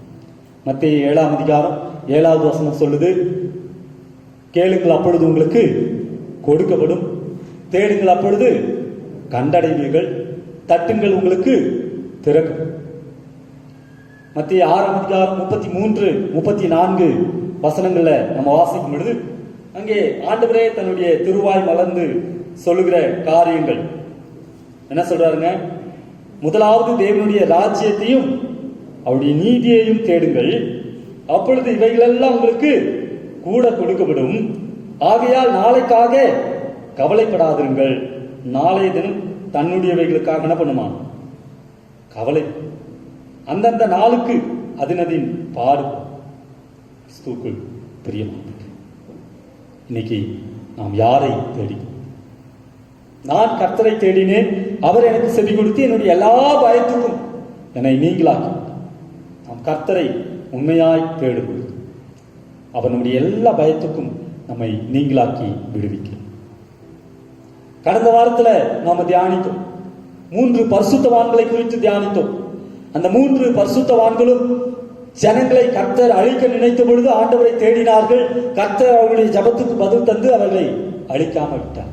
மத்தேயு 7ஆம் அதிகாரம் 7வது வசனம் சொல்லுது, கேளுங்கள் அப்பொழுது உங்களுக்கு கொடுக்கப்படும், தேடுங்கள் அப்பொழுது கண்டடைவீர்கள், தட்டுங்கள் உங்களுக்கு திறக்கும். மத்தேயு 6ஆம் அதிகாரம் 33, 34 வசனங்கள்ல நம்ம வாசிக்கும் பொழுது அங்கே ஆண்டவரே தன்னுடைய திருவாய் மலர்ந்து சொல்லுகிற காரியங்கள் என்ன சொல்றாருங்க? முதலாவது தேவனுடைய ராஜ்யத்தையும் அவருடைய நீதியையும் தேடுங்கள், அப்பொழுது இவைகளெல்லாம் உங்களுக்கு கூட கொடுக்கப்படும். ஆகையால் நாளைக்காக கவலைப்படாதிருங்கள். நாளைய தினம் தன்னுடையவைகளுக்காக என்ன பண்ணுமா? கவலை. அந்தந்த நாளுக்கு அதனதின் பாடு. கிறிஸ்துவுக்குள் பிரியமானவர்களே, இன்னைக்கு நாம் யாரை தேடி? நான் கர்த்தரை தேடினேன், அவர் எனக்கு செவி கொடுத்து என்னுடைய எல்லா பயத்துக்கும் என்னை நீங்களாக்கி. நாம் கர்த்தரை உண்மையாய் தேடும் பொழுது அவர் நம்முடைய எல்லா பயத்துக்கும் நம்மை நீங்களாக்கி விடுவிக்கிறார். கடந்த வாரத்துல நாம தியானித்தோம், 3 பரிசுத்தவான்களை குறித்து தியானித்தோம். அந்த 3 பரிசுத்தவான்களும் ஜனங்களை கர்த்தர் அழிக்க நினைத்த பொழுது ஆண்டவரை தேடினார்கள். கர்த்தர் அவர்களுடைய ஜபத்துக்கு பதில் தந்து அவர்களை அழிக்காம விட்டார்.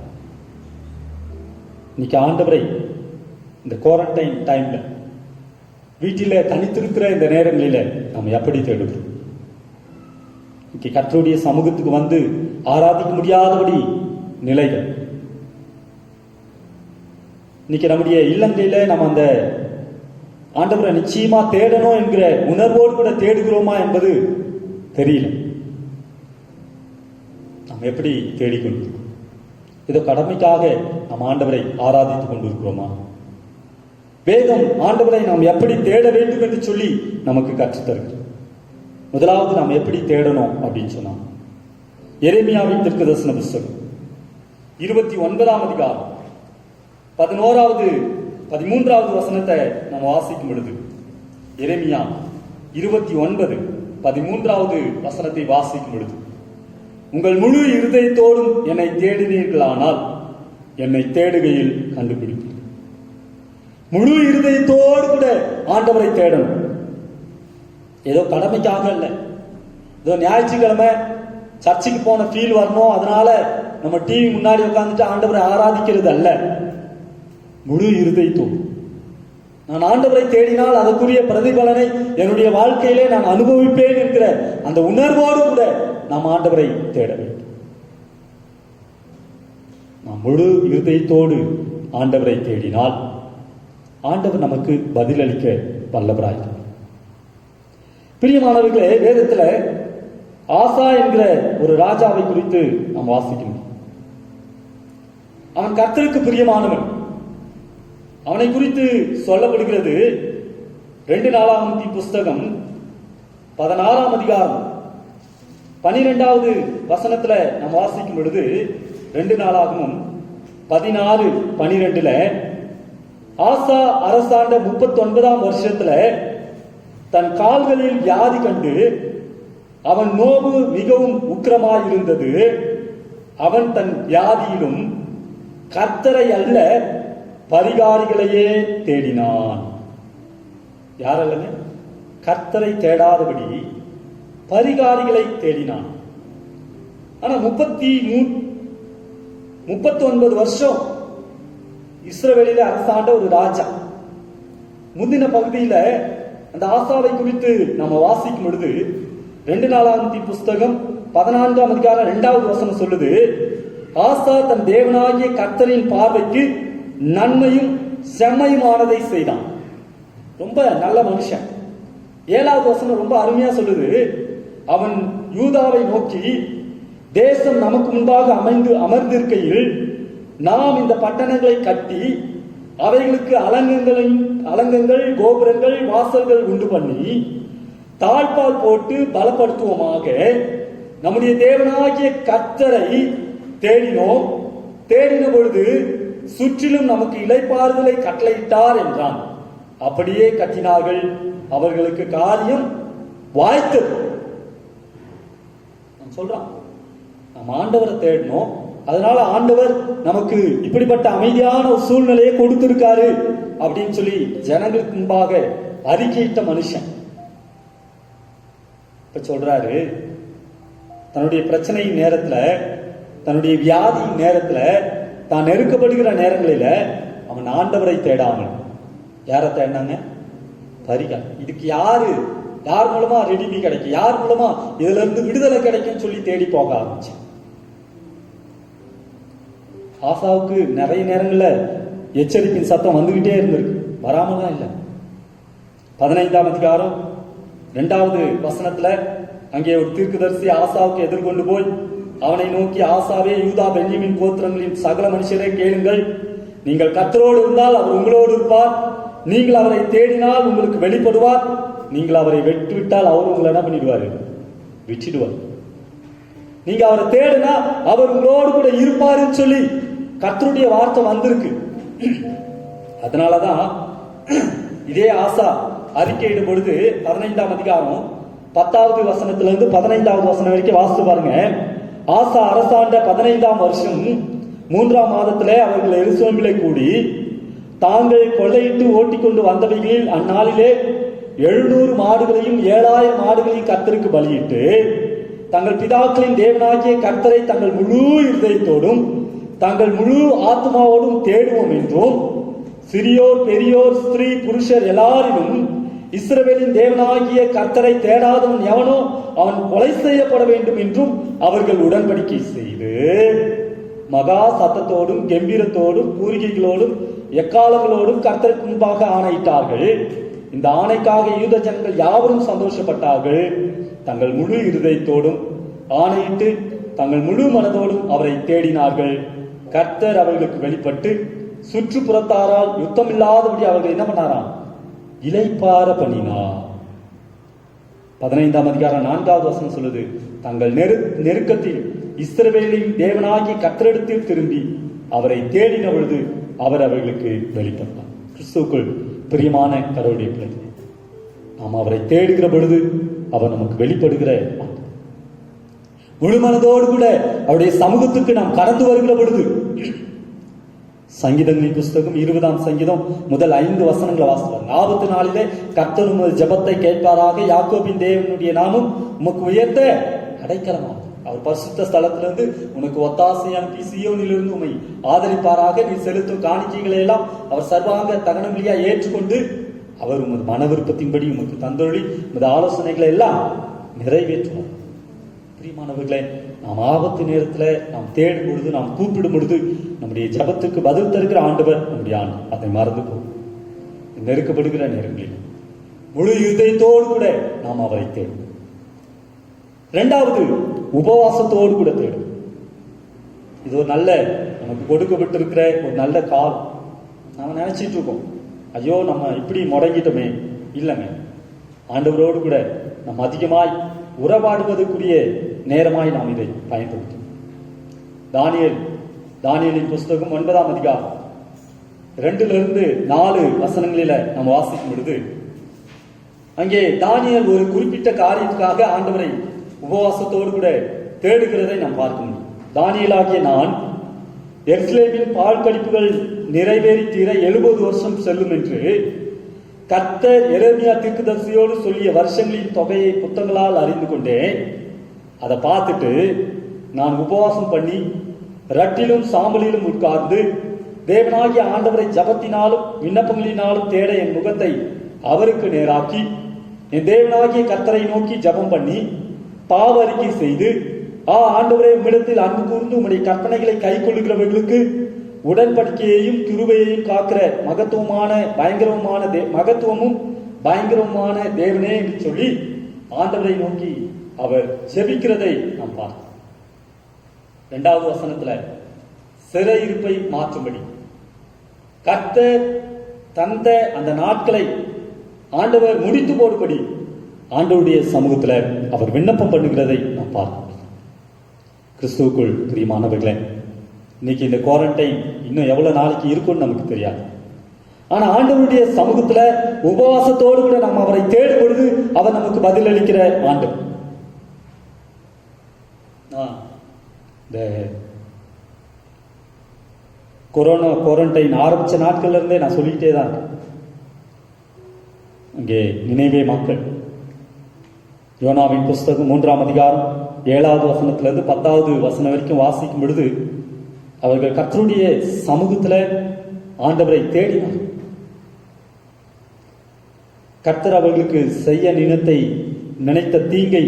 இன்னைக்கு ஆண்டவரை இந்த குவாரண்டைன் டைம்ல வீட்டில தனித்திருக்கிற இந்த நேரங்களில நாம் எப்படி தேடுகிறோம்? இன்னைக்கு கர்த்தருடைய சமூகத்துக்கு வந்து ஆராதிக்க முடியாதபடி நிலைகள். இன்னைக்கு நம்முடைய இல்லங்களில நம்ம அந்த ஆண்டவரை நிச்சயமா தேடணும் என்கிற உணர்வோடு கூட தேடுகிறோமா என்பது தெரியல. நாம் எப்படி தேடிக்கொண்டிருக்கிறோம்? இதோ கடமைக்காக நாம் ஆண்டவரை ஆராதித்துக் கொண்டிருக்கிறோமா? வேதம் ஆண்டவரை நாம் எப்படி தேட வேண்டும் என்று சொல்லி நமக்கு கற்றுத்தருகிறோம். முதலாவது நாம் எப்படி தேடணும் அப்படின்னு சொன்னா, எரேமியாவின் தீர்க்கதரிசன புஸ்தகம் 29ஆம் அதிகாரம் 11வது 13வது வசனத்தை நாம் வாசிக்கும் பொழுது, எரேமியா 29 13வது வசனத்தை வாசிக்கும் பொழுது, உங்கள் முழு இருதயத்தோடும் என்னை தேடினீர்களானால் என்னை தேடுகையில் கண்டுபிடிப்பீர்கள். முழு இருதயத்தோடு கூட ஆண்டவரை தேடணும். ஏதோ கடமைக்காக இல்லை, ஏதோ ஞாயிற்றுக்கிழமை சர்ச்சுக்கு போன ஃபீல் வரணும் அதனால நம்ம டிவி முன்னாடி உட்கார்ந்துட்டு ஆண்டவரை ஆராதிக்கிறது அல்ல. முழு இருதயத்தோடு நான் ஆண்டவரை தேடினால் அதற்குரிய பிரதிபலனை என்னுடைய வாழ்க்கையிலே நான் அனுபவிப்பேன் என்கிற அந்த உணர்வோடு கூட நாம் ஆண்டவரை தேட வேண்டும். நாம் முழு இருதயத்தோடு ஆண்டவரை தேடினால் ஆண்டவர் நமக்கு பதிலளிக்க வல்லவராய். பிரியமானவர்களே, வேதத்துல ஆசா என்கிற ஒரு ராஜாவை குறித்து நாம் வாசிக்கணும். அவன் கர்த்தருக்கு பிரியமானவன். அவனை குறித்து சொல்லப்படுகிறது 2 நாளாகமத்தி புஸ்தகம் 16ஆம் அதிகாரம் 12வது வசனத்துல நாம் வாசிக்கும் பொழுது, 2 நாளாகமும் 16:12 ஆசா அரசாண்ட 39ஆம் வருஷத்துல தன் கால்களில் வியாதி கண்டு அவன் நோவு மிகவும் உக்கிரமாயிருந்தது. அவன் தன் வியாதியிலும் கர்த்தரை அல்ல பரிகாரிகளையே தேடினான். யாரல்லங்க? கர்த்தரை தேடாதபடி பரிகாரிகளை தேடினான். ஆனா 39 வருஷம் இஸ்ரவேலில அரசாண்ட ஒரு ராஜா. முந்தின பகுதியில அந்த ஆசாவை குறித்து நம்ம வாசிக்கும் பொழுது 2 நாளாகமத்தி புஸ்தகம் 14ஆம் அதிகாரம் 2வது வசனம் சொல்லுது, ஆசா தன் தேவனாகிய கர்த்தரின் பார்வைக்கு நன்மையும் செம்மையுமானதை செய்தான். ரொம்ப நல்ல மனுஷன். 7வது வசனம் ரொம்ப அருமையா சொல்லுது, அவன் யூதாவை நோக்கி, தேசம் நமக்கு முன்பாக அமர்ந்திருக்கையில் நாம் இந்த பட்டணங்களை கட்டி அவைகளுக்கு அலங்கங்கள் கோபுரங்கள் வாசல்கள் உண்டு பண்ணி தாழ்பால் போட்டு பலப்படுத்துவோமாக. நம்முடைய தேவனாகிய கர்த்தரை தேடினோம். தேடின பொழுது சுற்றிலும் நமக்கு இளைப்பாறுதலை கட்டளையிட்டார் என்றான். அப்படியே கட்டினார்கள், அவர்களுக்கு காரியம் வாய்த்தது. சொல்றான், நாம் ஆண்டவரை தேடணும். அதனால ஆண்டவர் நமக்கு இப்படிப்பட்ட அமைதியான ஒரு சூழ்நிலையை கொடுத்திருக்காரு அப்படின்னு சொல்லி ஜனங்களுக்கு முன்பாக அறிக்கையிட்ட மனுஷன் இப்ப சொல்றாரு, தன்னுடைய பிரச்சனையின் நேரத்துல, தன்னுடைய வியாதியின் நேரத்துல, தான் நெருக்கப்படுகிற நேரங்களில அவன் ஆண்டவரை தேடாமல் யாரை தேடினாங்க? பரிகாரி. இதுக்கு யார் மூலமா ரெடிமி கிடைக்கும், யார் மூலமா இதுல இருந்து விடுதலை கிடைக்கும் சொல்லி தேடி போக ஆரம்பிச்சு. ஆசாவுக்கு நிறைய நேரங்கள்ல எச்சரிப்பின் சத்தம் வந்துகிட்டே இருந்திருக்கு, வராமதான் இல்லை. 15ஆம் அதிகாரம் 2வது வசனத்துல அங்கே ஒரு தீர்க்கதரிசி ஆசாவுக்கு எதிர்கொண்டு போய் அவனை நோக்கி, ஆசாவே, யூதா பென்யமீன் கோத்திரங்களின் சகல மனுஷரே கேளுங்கள், நீங்கள் கர்த்தரோடு இருந்தால் அவர் உங்களோடு இருப்பார், நீங்கள் அவரை தேடினால் உங்களுக்கு வெளிப்படுவார், நீங்கள் அவரை விட்டுவிட்டால் அவர் உங்களை என்ன பண்ணிடுவாரு? விட்டுடுவார். நீங்க அவரை தேடினா அவர் உங்களோடு கூட இருப்பாருன்னு சொல்லி கர்த்தருடைய வார்த்தை வந்திருக்கு. அதனாலதான் இதே ஆசா அறிக்கையிடும் பொழுது 15ஆம் அதிகாரம் 10வது வசனத்துல இருந்து 15வது வசனம் வரைக்கும் வாசித்து பாருங்க. ஆசா அரசாண்ட 15ஆம் வருஷம் 3ஆம் மாதத்திலே அவர்கள் எருசலேமிலே கூடி தாங்கள் கொள்ளையிட்டு ஓட்டிக்கொண்டு வந்தவைகளில் அந்நாளிலே 700 மாடுகளையும் 7000 மாடுகளையும் கர்த்தருக்கு பலியிட்டு தங்கள் பிதாக்களின் தேவனாகிய கர்த்தரை தங்கள் முழு இருதயத்தோடும் தங்கள் முழு ஆத்மாவோடும் தேடுவோம் என்றும், சிறியோர் பெரியோர் ஸ்திரீ புருஷர் எல்லாரிலும் இஸ்ரவேலின் தேவனாகிய கர்த்தரை தேடாதவன் எவனோ அவன் கொலை செய்யப்பட வேண்டும் என்றும் அவர்கள் உடன்படிக்கை செய்து மகா சத்தத்தோடும் கம்பீரத்தோடும் பூரிகைகளோடும் எக்காலங்களோடும் கர்த்தருக்கு முன்பாக ஆணையிட்டார்கள். இந்த ஆணைக்காக யூத ஜனங்கள் யாவரும் சந்தோஷப்பட்டார்கள். தங்கள் முழு இருதயத்தோடும் ஆணையிட்டு தங்கள் முழு மனதோடும் அவரை தேடினார்கள். கர்த்தர் அவர்களுக்கு வெளிப்பட்டு சுற்றுப்புறத்தாரால் யுத்தமில்லாதபடி அவர்கள் என்ன பண்ணாராம்? இளைப்பாற பண்ணினார். 15ஆம் அதிகாரம் 4வது வசனம் சொல்லுது, தங்கள் நெருக்கத்தில் இஸ்ரவேலின் தேவனாகிய கர்த்தரிடத்தில் திரும்பி அவரை தேடின பொழுது அவர் அவர்களுக்கு வெளிப்பட்டார். கிறிஸ்துவுக்குள் பிரியமான கடவுளுடைய பிள்ளைகளே, நாம் அவரை தேடுகிற பொழுது அவர் நமக்கு வெளிப்படுகிற முழு மனதோடு கூட அவருடைய சமூகத்துக்கு நாம் கடந்து வருகிற பொழுது, சங்கீதங்களின் புஸ்தகம் 20ஆம் சங்கீதம் முதல் 5 வசனங்களை வாசிப்பார். 44 கர்த்தர் உமது ஜெபத்தை கேட்பாராக, யாக்கோபின் தேவனுடைய நாமம் உமக்கு உயர்த்த அடைக்கலமாகும். அவர் பரிசுத்த ஸ்தலத்திலிருந்து உனக்கு ஒத்தாசை அனுப்பி சீயோனிலிருந்து உம்மை ஆதரிப்பாராக. நீ செலுத்தும் காணிக்கைகளை எல்லாம் அவர் சர்வாங்க தகனமில்லையா ஏற்றுக்கொண்டு அவர் உமது மன விருப்பத்தின்படி உமக்கு தந்தொழி உமது ஆலோசனைகளை எல்லாம் நிறைவேற்றுவார். பிரியமானவர்களே, நாம் ஆபத்து நேரத்தில் நாம் தேடும் பொழுது, நாம் கூப்பிடும் பொழுது நம்முடைய ஜபத்துக்கு பதில் தருகிற ஆண்டவர் நம்முடைய ஆண்டு. அதை மறந்து போகும். நெருக்கப்படுகிற நேரங்களில் முழு இதயத்தோடு கூட நாம் அவரை தேடும். 2வது, உபவாசத்தோடு கூட தேடும். இது ஒரு நல்ல நமக்கு கொடுக்கப்பட்டிருக்கிற ஒரு நல்ல காலம். நாம நினைச்சிட்டு இருக்கோம், ஐயோ நம்ம இப்படி முடங்கிட்டோமே. இல்லைங்க, ஆண்டவரோடு கூட நம்ம அதிகமாய் உறவாடுவதற்குரிய நேரமாய் நாம் இதை பயன்படுத்தும். தானியேலின் புஸ்தகம் 9ஆம் அதிகாரம் 2-4 வசனங்களில நம்ம வாசிக்கும் பொழுது, அங்கே தானியேல் ஒரு குறிப்பிட்ட காரியத்துக்காக ஆண்டவரை உபவாசத்தோடு கூட தேடுகிறதை நாம் பார்க்க முடியும். தானியேலாகிய நான் எருசலேமின் பால் கடிப்புகள் நிறைவேறி தீர 70 வருஷம் செல்லும் என்று கர்த்தர் எரேமியா தீர்க்கதரிசியோடு சொல்லிய வருஷங்களின் தொகையை புத்தகங்களால் அறிந்து கொண்டேன். அதை பார்த்துட்டு நான் உபவாசம் பண்ணி ரட்டிலும் சாம்பலிலும் உட்கார்ந்து தேவனாகிய ஆண்டவரை ஜபத்தினாலும் விண்ணப்பங்களினாலும் தேட என் முகத்தை அவருக்கு நேராக்கி என் தேவனாகிய கர்த்தரை நோக்கி ஜபம் பண்ணி பாவ அறிக்கை செய்து, ஆண்டவரே, உம்மிடத்தில் அன்பு கூர்ந்து உம்முடைய கற்பனைகளை கை கொள்ளுகிறவர்களுக்கு உடன்படிக்கையையும் கிருபையையும் காக்கிற மகத்துவமும் பயங்கரமான தேவனே என்று சொல்லி ஆண்டவரை நோக்கி அவர் ஜெபிக்கிறதை நாம் பார்த்தோம். 2வது வசனத்துல சிறையிருப்பை மாற்றும்படி கர்த்தர் தந்த அந்த நாட்களை ஆண்டவர் முடித்து போடும்படி ஆண்டவருடைய சமூகத்துல அவர் விண்ணப்பம் பண்ணுகிறதை நாம் பார்க்க முடியும். கிறிஸ்துவுக்குள் பிரியமானவர்களே, இன்னைக்கு இந்த குவாரண்டைன் இன்னும் எவ்வளவு நாளைக்கு இருக்கும்னு நமக்கு தெரியாது. ஆனா ஆண்டவருடைய சமூகத்துல உபவாசத்தோடு கூட நாம் அவரை தேடும் பொழுது அவர் நமக்கு பதில் அளிக்கிற ஆண்டவர். இந்த குவாரண்டைன் ஆரம்பிச்ச நாட்கள்ல இருந்தே நான் சொல்லிக்கிட்டே தான் அங்கே நினைவே மக்கள் யோனாவின் புஸ்தகம் 3ஆம் அதிகாரம் 7வது வசனத்திலிருந்து 10வது வசனம் வரைக்கும் வாசிக்கும் பொழுது அவர்கள் கர்த்தருடைய சமூகத்துல ஆண்டவரை தேடினார். கர்த்தர் அவர்களுக்கு செய்ய நினைத்த தீங்கை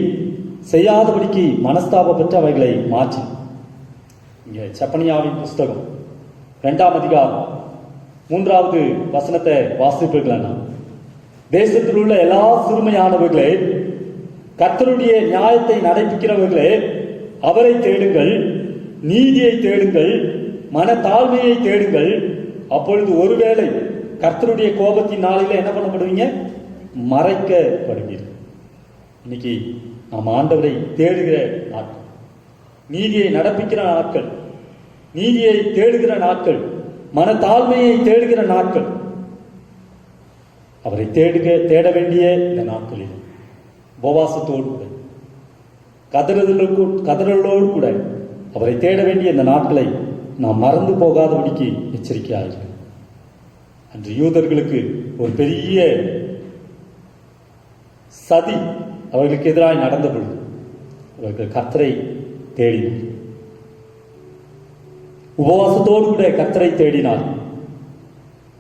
செய்யாதபடிக்கு மனஸ்தாபப்பட்டு அவைகளை மாற்றி. இங்க செப்பனியாவின் புஸ்தகம் 2ஆம் அதிகாரம் 3வது வசனத்தை வாசிப்பீர்களா? தேசத்தில் உள்ள எல்லா சிறுமையானவர்களே, கர்த்தருடைய நியாயத்தை நடைபிக்கிறவர்களே, அவரை தேடுங்கள், நீதியை தேடுங்கள், மன தாழ்மையை தேடுங்கள். அப்பொழுது ஒருவேளை கர்த்தருடைய கோபத்தின் நாளில என்ன பண்ணப்படுவீங்க? மறைக்கப்படுவீர்கள். இன்னைக்கு நாம் ஆண்டவரை தேடுகிற நாட்கள், நீதியை நடப்பிக்கிற நாட்கள், நீதியை தேடுகிற நாட்கள், மன தாழ்மையை தேடுகிற நாட்கள். அவரை தேட வேண்டிய இந்த நாட்களில் உபவாசத்தோடு கூட கதறலோடு கூட அவரை தேட வேண்டிய இந்த நாட்களை நாம் மறந்து போகாதபடிக்கு எச்சரிக்கையாக. அன்று யூதர்களுக்கு ஒரு பெரிய சதி அவர்களுக்கு எதிராக நடந்த பொழுது அவர்கள் கர்த்தரை தேடினார். உபவாசத்தோடு கூட கர்த்தரை தேடினார்.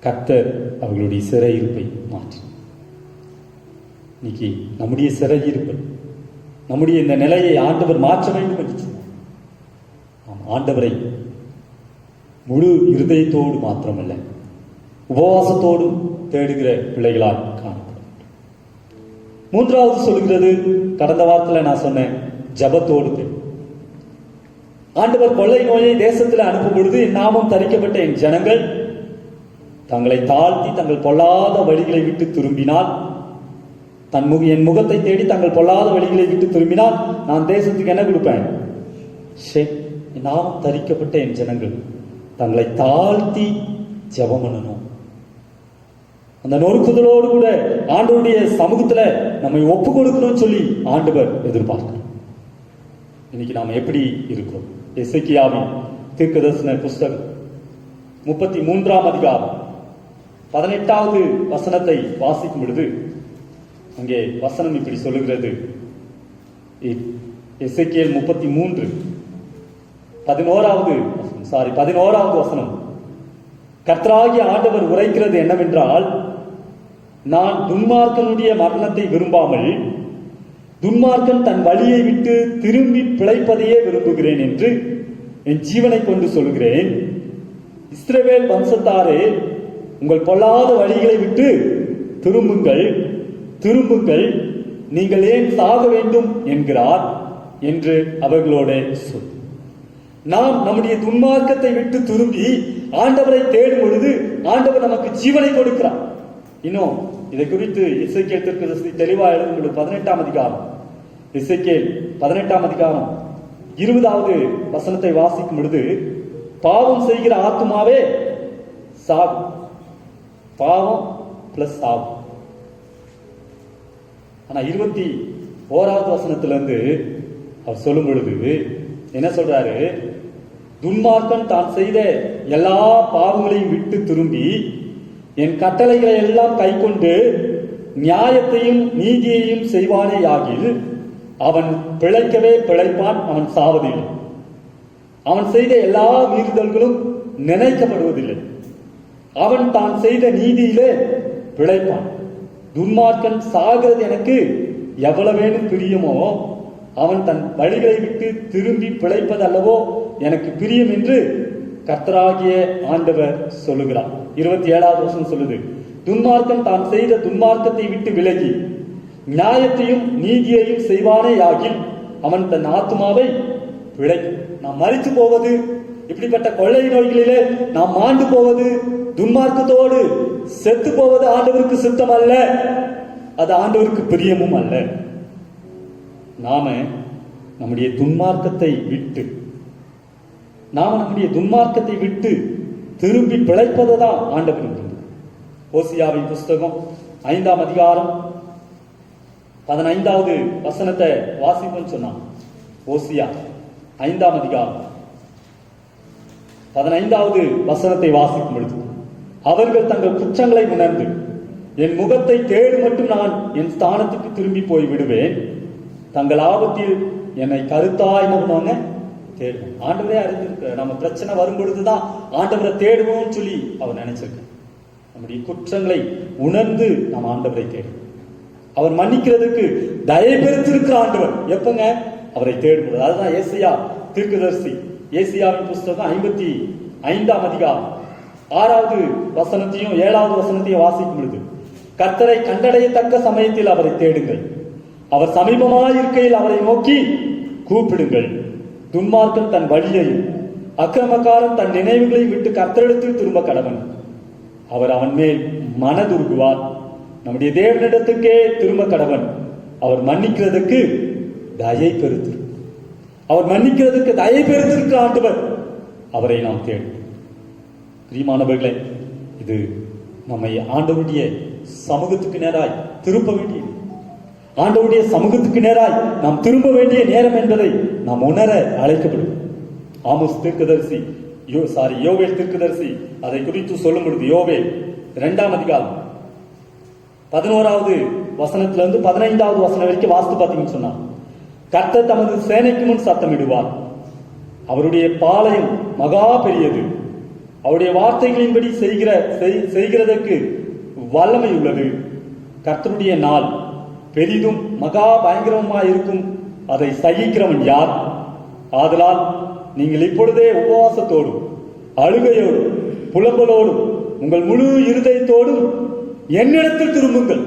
கர்த்தர் அவர்களுடைய சிறையிருப்பை மாற்றி. இன்னைக்கு நம்முடைய சிறையிருப்பை, நம்முடைய இந்த நிலையை ஆண்டவர் மாற்ற வேண்டும் என்று சொன்னார். நாம் ஆண்டவரை முழு இருதயத்தோடு மாத்திரமல்ல, உபவாசத்தோடும் தேடுகிற பிள்ளைகளால் காணப்படும். 3வது சொல்கிறது, கடந்த வாரத்தில் நான் சொன்னேன், ஜபத்தோடு தேடும். ஆண்டவர் கொள்ளை நோயை தேசத்தில் அனுப்பும் பொழுது, என் நாமம் தரிக்கப்பட்ட என் ஜனங்கள் தங்களை தாழ்த்தி தங்கள் பொல்லாத வழிகளை விட்டு திரும்பினால், என் முகத்தை தேடி தங்கள் பொல்லாத வழிகளை விட்டு திரும்பினால் நான் தேசத்துக்கு என்ன கொடுப்பேன்? நாமம் தரிக்கப்பட்ட என் ஜனங்கள் தங்களை தாழ்த்தி ஜெபம் பண்ணணும். அந்த நொறுக்குதலோடு கூட ஆண்டவருடைய சமூகத்துல நம்மை ஒப்பு கொடுக்கணும்னு சொல்லி ஆண்டவர் எதிர்பார்க்கிறார். இன்னைக்கு நாம் எப்படி இருக்கிறோம்? எசேக்கியாவின் தீர்க்கதரிசன புஸ்தகம் 33ஆம் அதிகாரம் 18வது வசனத்தை வாசிக்கும் பொழுது அங்கே வசனம் இப்படி சொல்லுகிறது. எசேக்கியேல் 33 11வது வசனம். கர்த்தராகிய ஆண்டவர் உரைக்கிறது என்னவென்றால், நான் துன்மார்க்கனுடைய மரணத்தை விரும்பாமல் துன்மார்க்கன் தன் வழியை விட்டு திரும்பி பிழைப்பதையே விரும்புகிறேன் என்று என் ஜீவனை கொண்டு சொல்கிறேன். இஸ்ரவேல் வம்சத்தாரே, உங்கள் பொல்லாத வழிகளை விட்டு திரும்புங்கள், திரும்புங்கள், நீங்கள் ஏன் சாக வேண்டும் என்கிறார் என்று அவர்களோட சொல். நாம் நம்முடைய துன்மார்க்கத்தை விட்டு திரும்பி ஆண்டவரை தேடும் பொழுது ஆண்டவர் நமக்கு ஜீவனை கொடுக்கிறார். இன்னும் இதை குறித்து எசேக்கியேல் தீர்க்கதரிசி தெளிவா எழுதும் பொழுது 18ஆம் அதிகாரம், எசேக்கியேல் 18ஆம் அதிகாரம் 20வது வசனத்தை வாசிக்கும் பொழுது, பாவம் செய்கிற ஆத்துமாவே சாவு, பாவம் பிளஸ் சாவு. ஆனா 21வது வசனத்திலிருந்து அவர் சொல்லும் பொழுது என்ன சொல்றாரு? துன்மார்க்கன் தான் செய்த எல்லா பாவங்களையும் விட்டு திரும்பி என் கட்டளைகளை எல்லாம் கை கொண்டு நியாயத்தையும் நீதியையும் செய்வானே ஆகில் அவன் பிழைக்கவே பிழைப்பான், அவன் சாவதில்லை. அவன் செய்த எல்லா மீறுதல்களும் நினைக்கப்படுவதில்லை. அவன் தான் செய்த நீதியிலே பிழைப்பான். துன்மார்க்கன் சாகிறது எனக்கு எவ்வளவேனும் பிரியமோ, அவன் தன் வழிகளை விட்டு திரும்பி பிழைப்பது அல்லவோ எனக்கு பிரியம் என்று கர்த்தராகிய ஆண்டவர் சொல்லுகிறார். 27வது வசனம் சொல்லுது, துன்மார்க்கன் தான் செய்த துன்மார்க்கத்தை விட்டு விலகி நியாயத்தையும் நீதியையும் செய்வானே ஆகில் அவன் தன் ஆத்துமாவை பிழைக்கும். நாம் மரித்து போவது, இப்படிப்பட்ட கொள்ளை நோய்களிலே நாம் மாண்டு போவது, துன்மார்க்கத்தோடு செத்து போவது ஆண்டவருக்கு சித்தம் அல்ல, அது ஆண்டவருக்கு பிரியமும் அல்ல. நாம நம்முடைய துன்மார்க்கத்தை விட்டு திரும்பி பிழைப்பதை தான் ஆண்டவர். ஓசியாவின் புஸ்தகம் 5ஆம் அதிகாரம் 15வது வசனத்தை வாசிப்போம்னு சொன்னான். ஓசியா 5ஆம் அதிகாரம் 15வது வசனத்தை வாசிக்கும் பொழுது, அவர்கள் தங்கள் குற்றங்களை உணர்ந்து என் முகத்தை தேடு மட்டும் நான் என் ஸ்தானத்துக்கு திரும்பி போய் விடுவேன். தங்கள் ஆபத்தில் என்னை கருத்தா என்ன பண்ணுவாங்க? தேடுவோம். ஆண்டவரே அறிந்திருக்க, நம்ம பிரச்சனை வரும் பொழுதுதான் ஆண்டவரை தேடுவோம்னு சொல்லி அவர் நினைச்சிருக்க. நம்முடைய குற்றங்களை உணர்ந்து நாம் ஆண்டவரை தேடுவோம். அவர் மன்னிக்கிறதுக்கு தயை பெருத்திருக்கிற ஆண்டவர். எப்பங்க? அவரை தேடும்போது. அதுதான் ஏசியா தீர்க்கதரிசி ஏசியாவின் புஸ்தகம் 55ஆம் அதிகாரம் 6வது வசனத்தையும் 7வது வசனத்தையும் வாசிக்கும் பொழுது, கர்த்தரை கண்டடையத்தக்க சமயத்தில் அவரை தேடுங்கள், அவர் சமீபமாயிருக்கையில் அவரை நோக்கி கூப்பிடுங்கள். துன்மார்க்கன் தன் வழியையும் அக்கிரமக்காரன் தன் நினைவுகளையும் விட்டு கர்த்தரிடத்தில் திரும்ப கடவன். அவர் அவன் மேல் மனதுருகுவார். நம்முடைய தேவனிடத்துக்கே திரும்ப கடவன். அவர் மன்னிக்கிறதுக்கு தயை பெருத்து, அவர் மன்னிக்கிறதுக்கு தயை பெருத்திருக்கிற ஆண்டவர். அவரை நாம் தேடும். பிரியமானவர்களே, இது நம்மை ஆண்டவருடைய சமூகத்துக்கு நேராய் திரும்ப வேண்டியது. ஆண்டவருடைய சமூகத்துக்கு நேராய் நாம் திரும்ப வேண்டிய நேரம் என்பதை நாம் உணர அழைக்கப்படும். ஆமோஸ் தீர்க்கதரிசி யோவேல் தீர்க்கதரிசி அதை குறித்து சொல்லும் பொழுது, யோவேல் 2ஆம் அதிகாரம் 11வது வசனத்திலிருந்து 15வது வசனம் வரைக்கும் வாசித்து பார்த்தீங்கன்னு சொன்னார். கர்த்தர் தமது சேனைக்கு முன் சத்தமிடுவார். அவருடைய பாளையம் மகா பெரியது. அவருடைய வார்த்தைகளின்படி செய்கிறதற்கு வல்லமை உள்ளது. கர்த்தருடைய நாள் பெரிதும் மகா பயங்கரமாயிருக்கும். அதை சகிக்கிறவன் யார்? ஆதலால் நீங்கள் இப்பொழுதே உபவாசத்தோடும் அழுகையோடும் புலம்பலோடும் உங்கள் முழு இருதயத்தோடும் என்னிடத்தில் திரும்புங்கள்.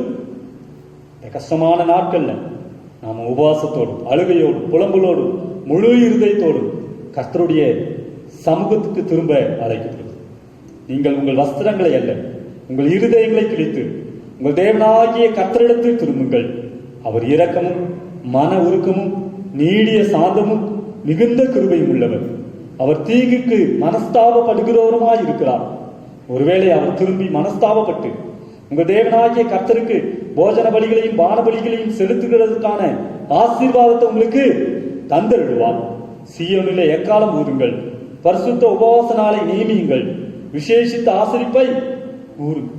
இந்த கஷ்டமான நாட்கள்ல நாம உபவாசத்தோடும் அழுகையோடும் புலம்பலோடும் முழு இருதயத்தோடும் கர்த்தருடைய சமூகத்துக்கு திரும்ப அழைக்கப்படுது. நீங்கள் உங்கள் வஸ்திரங்களை அல்ல, உங்கள் இருதயங்களை கிழித்து உங்கள் தேவனாகிய கர்த்தரிடத்தில் திரும்புங்கள். அவர் இரக்கமும் மன உருக்கமும் நீடிய சாந்தமும் மிகுந்த கிருபையும் உள்ளவர். அவர் தீங்குக்கு மனஸ்தாபப்படுகிறவருமாய் இருக்கிறார். ஒருவேளை அவர் திரும்பி மனஸ்தாபப்பட்டு உங்கள் தேவனாகிய கர்த்தருக்கு போஜன பலிகளையும் பான பலிகளையும் செலுத்துகிறதுக்கான ஆசீர்வாதத்தை உங்களுக்கு தந்தருடுவார். சீயோனிலே எக்காலம் ஊருங்கள், பரிசுத்த உபவாச நாளை நியமியுங்கள், விசேஷித்த ஆசரிப்பை கூறுங்கள்.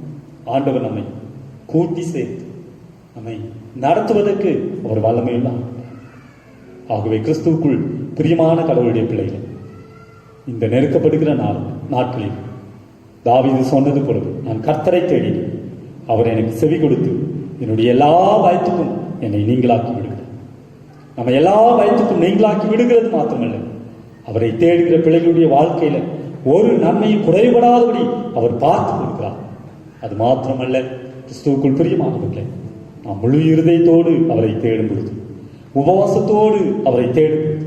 ஆண்டவர் நம்மை கூட்டி சேர்த்து நம்மை நடத்துவதற்கு அவர் வல்லமையுள்ளார். ஆகவே கிறிஸ்துவுக்குள் பிரியமான கடவுளுடைய பிள்ளைகள், இந்த நெருக்கப்படுகிற நாட்களில் தாவீது சொன்னது பொழுது, நான் கர்த்தரை தேடினேன், அவர் எனக்கு செவி கொடுத்து என்னுடைய எல்லா பயத்துக்கும் என்னை நீங்களாக்கி விடுகிறார். நம்ம எல்லா பயத்துக்கும் நீங்களாக்கி விடுகிறது மாத்திரமல்ல, அவரை தேடுகிற பிள்ளைகளுடைய வாழ்க்கையில ஒரு நன்மையும் குறைபடாதபடி அவர் பார்த்து கொடுக்கிறார். அது மாத்திரமல்ல, கிறிஸ்துவுக்குள் பிரியமானவர்களே, நாம் முழு இருதயத்தோடு அவரை தேடும் பொழுது, உபவாசத்தோடு அவரை தேடும் பொழுது,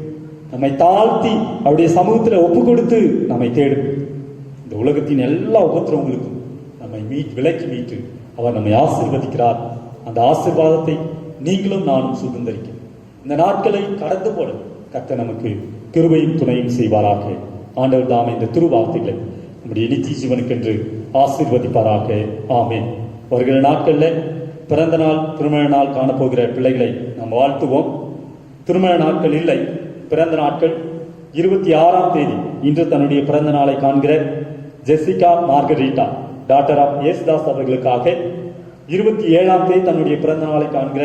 நம்மை தாழ்த்தி அவருடைய சமூகத்தில் ஒப்பு கொடுத்து நம்மை தேடும், இந்த உலகத்தின் எல்லா உபத்திரவங்களுக்கும் நம்மை விலக்கி மீட்டு அவர் நம்மை ஆசீர்வதிக்கிறார். அந்த ஆசீர்வாதத்தை நீங்களும் நானும் சுதந்திரிக்க இந்த நாட்களை கடந்து போட கர்த்தர் நமக்கு கிருபையும் துணையும் செய்வாராக. ஆண்டவர் தாமே இந்த திருவார்த்தைகளை நம்முடைய நித்திய ஜீவனுக்கென்று ஆசீர்வதிப்பாராக. ஆமென். வருகிற நாட்கள்ல பிறந்த நாள் திருமண நாள் காணப்போகிற பிள்ளைகளை நாம் வாழ்த்துவோம். திருமண நாட்கள் இல்லை, பிறந்த நாட்கள். 26ஆம் தேதி இன்று தன்னுடைய பிறந்த நாளை காண்கிற Jessica Margarita daughter of Yesudas அவர்களுக்காக, 27ஆம் தேதி தன்னுடைய பிறந்த நாளை காண்கிற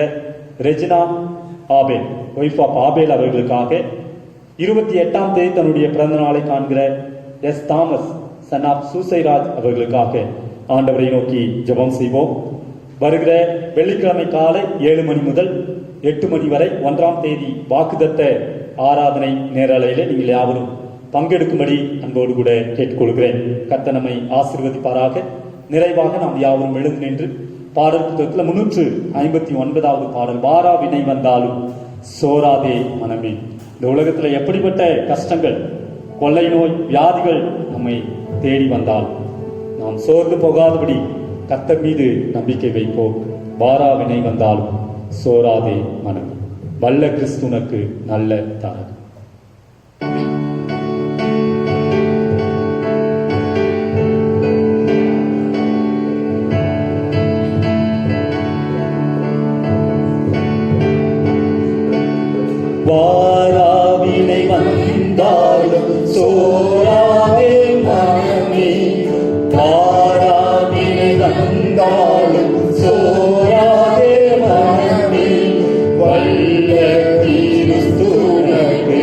Regina Abel wife of Abel அவர்களுக்காக, 28ஆம் தேதி தன்னுடைய பிறந்த நாளை காண்கிற S Thomas son of Susairaj அவர்களுக்காக ஆண்டவரை நோக்கி ஜெபம் செய்வோம். வருகிற வெள்ளிக்கிழமை காலை 7 மணி முதல் 8 மணி வரை 1ஆம் தேதி வாக்குத்தத்த ஆராதனை நேரலையில நீங்கள் யாவரும் பங்கெடுக்கும்படி அன்போடு கூட கேட்டுக்கொள்கிறேன். கர்த்தர் நம்மை ஆசீர்வதிப்பாராக. நிறைவாக நாம் யாவரும் எழுந்து நின்று பாடல் புத்தகத்தில் 359வது பாடல், வாரா வினை வந்தாலும் சோராதே மனமே. இந்த உலகத்துல எப்படிப்பட்ட கஷ்டங்கள், கொள்ளை நோய், வியாதிகள் நம்மை தேடி வந்தால் நாம் சோர்ந்து போகாதபடி கர்த்தர் மீது நம்பிக்கை வைப்போம். வாரா வினை வந்தாலும் சோராதே மனமே. வல்ல கிறிஸ்துனுக்கு நல்ல தாரகம். வாராவினை வந்தாலும் சோராதே மனமே, வாராவினை வந்தாலும் சோராதே மனமே, வல்ல கிறிஸ்துவுனக்கு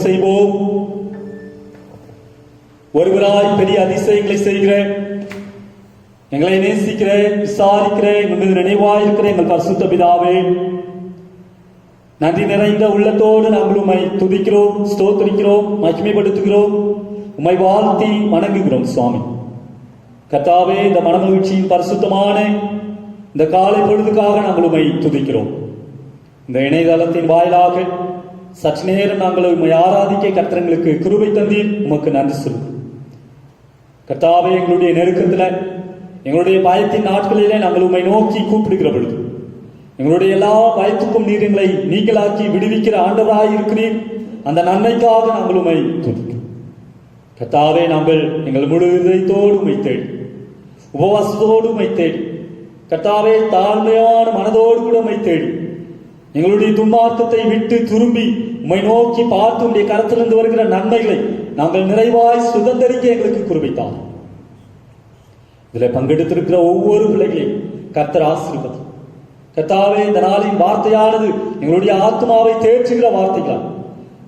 ஜெபம் செய்வோம். ஒருவராய் பெரிய அதிசயங்களை செய்கிற, எங்களை நேசிக்கிற, விசாரிக்கிற, எங்கள் மீது நினைவாயிருக்கிற எங்கள் பரிசுத்த பிதாவே, நன்றி நிறைந்த உள்ளத்தோடு நாங்கள் உம்மை துதிக்கிறோம், ஸ்தோத்திரிக்கிறோம், மகிமைப்படுத்துகிறோம், உம்மை வாழ்த்தி வணங்குகிறோம். சுவாமி கர்த்தாவே, இந்த மனமகிழ்ச்சியின் பரிசுத்தமான இந்த காலை பொழுதுக்காக நாங்கள் உம்மை துதிக்கிறோம். இந்த இணையதளத்தின் வாயிலாக சற்று நேரம் நாங்கள் உம்மை ஆராதிக்க கர்த்தர்களுக்கு கிருபை தந்தீர். உமக்கு நன்றி சொல்லுங்கள். கர்த்தாவே, எங்களுடைய நெருக்கத்தில், எங்களுடைய பயத்தின் நாட்களிலே நாங்கள் உம்மை நோக்கி கூப்பிடுகிற பொழுது, எங்களுடைய எல்லா பயத்துக்கும் நீர் எங்களை நீங்களாக்கி விடுவிக்கிற ஆண்டவராய் இருக்கிறீர். அந்த நன்மைக்காக நாங்கள் உம்மை துதிக்கிறோம். கர்த்தாவே, நாங்கள் எங்கள் முழு இதயத்தோடு உம்மை தேடி, உபவாசத்தோடு உம்மை தேடி, கர்த்தாவே தாழ்மையான மனதோடு கூட உம்மை தேடி, எங்களுடைய துன்மார்க்கத்தை விட்டு திரும்பி உம்மை நோக்கி பார்த்து உடைய கரத்திலிருந்து வருகிற நன்மைகளை நாங்கள் நிறைவாய் சுதந்திரிக்க எங்களுக்கு குறிப்பித்தார். இதில் பங்கெடுத்திருக்கிற ஒவ்வொரு பிள்ளைகளையும் கர்த்தர் ஆசீர்வதி. கர்த்தாவே, இந்த நாளின் வார்த்தையானது எங்களுடைய ஆத்மாவை தேற்றுகிற வார்த்தைகளாய்,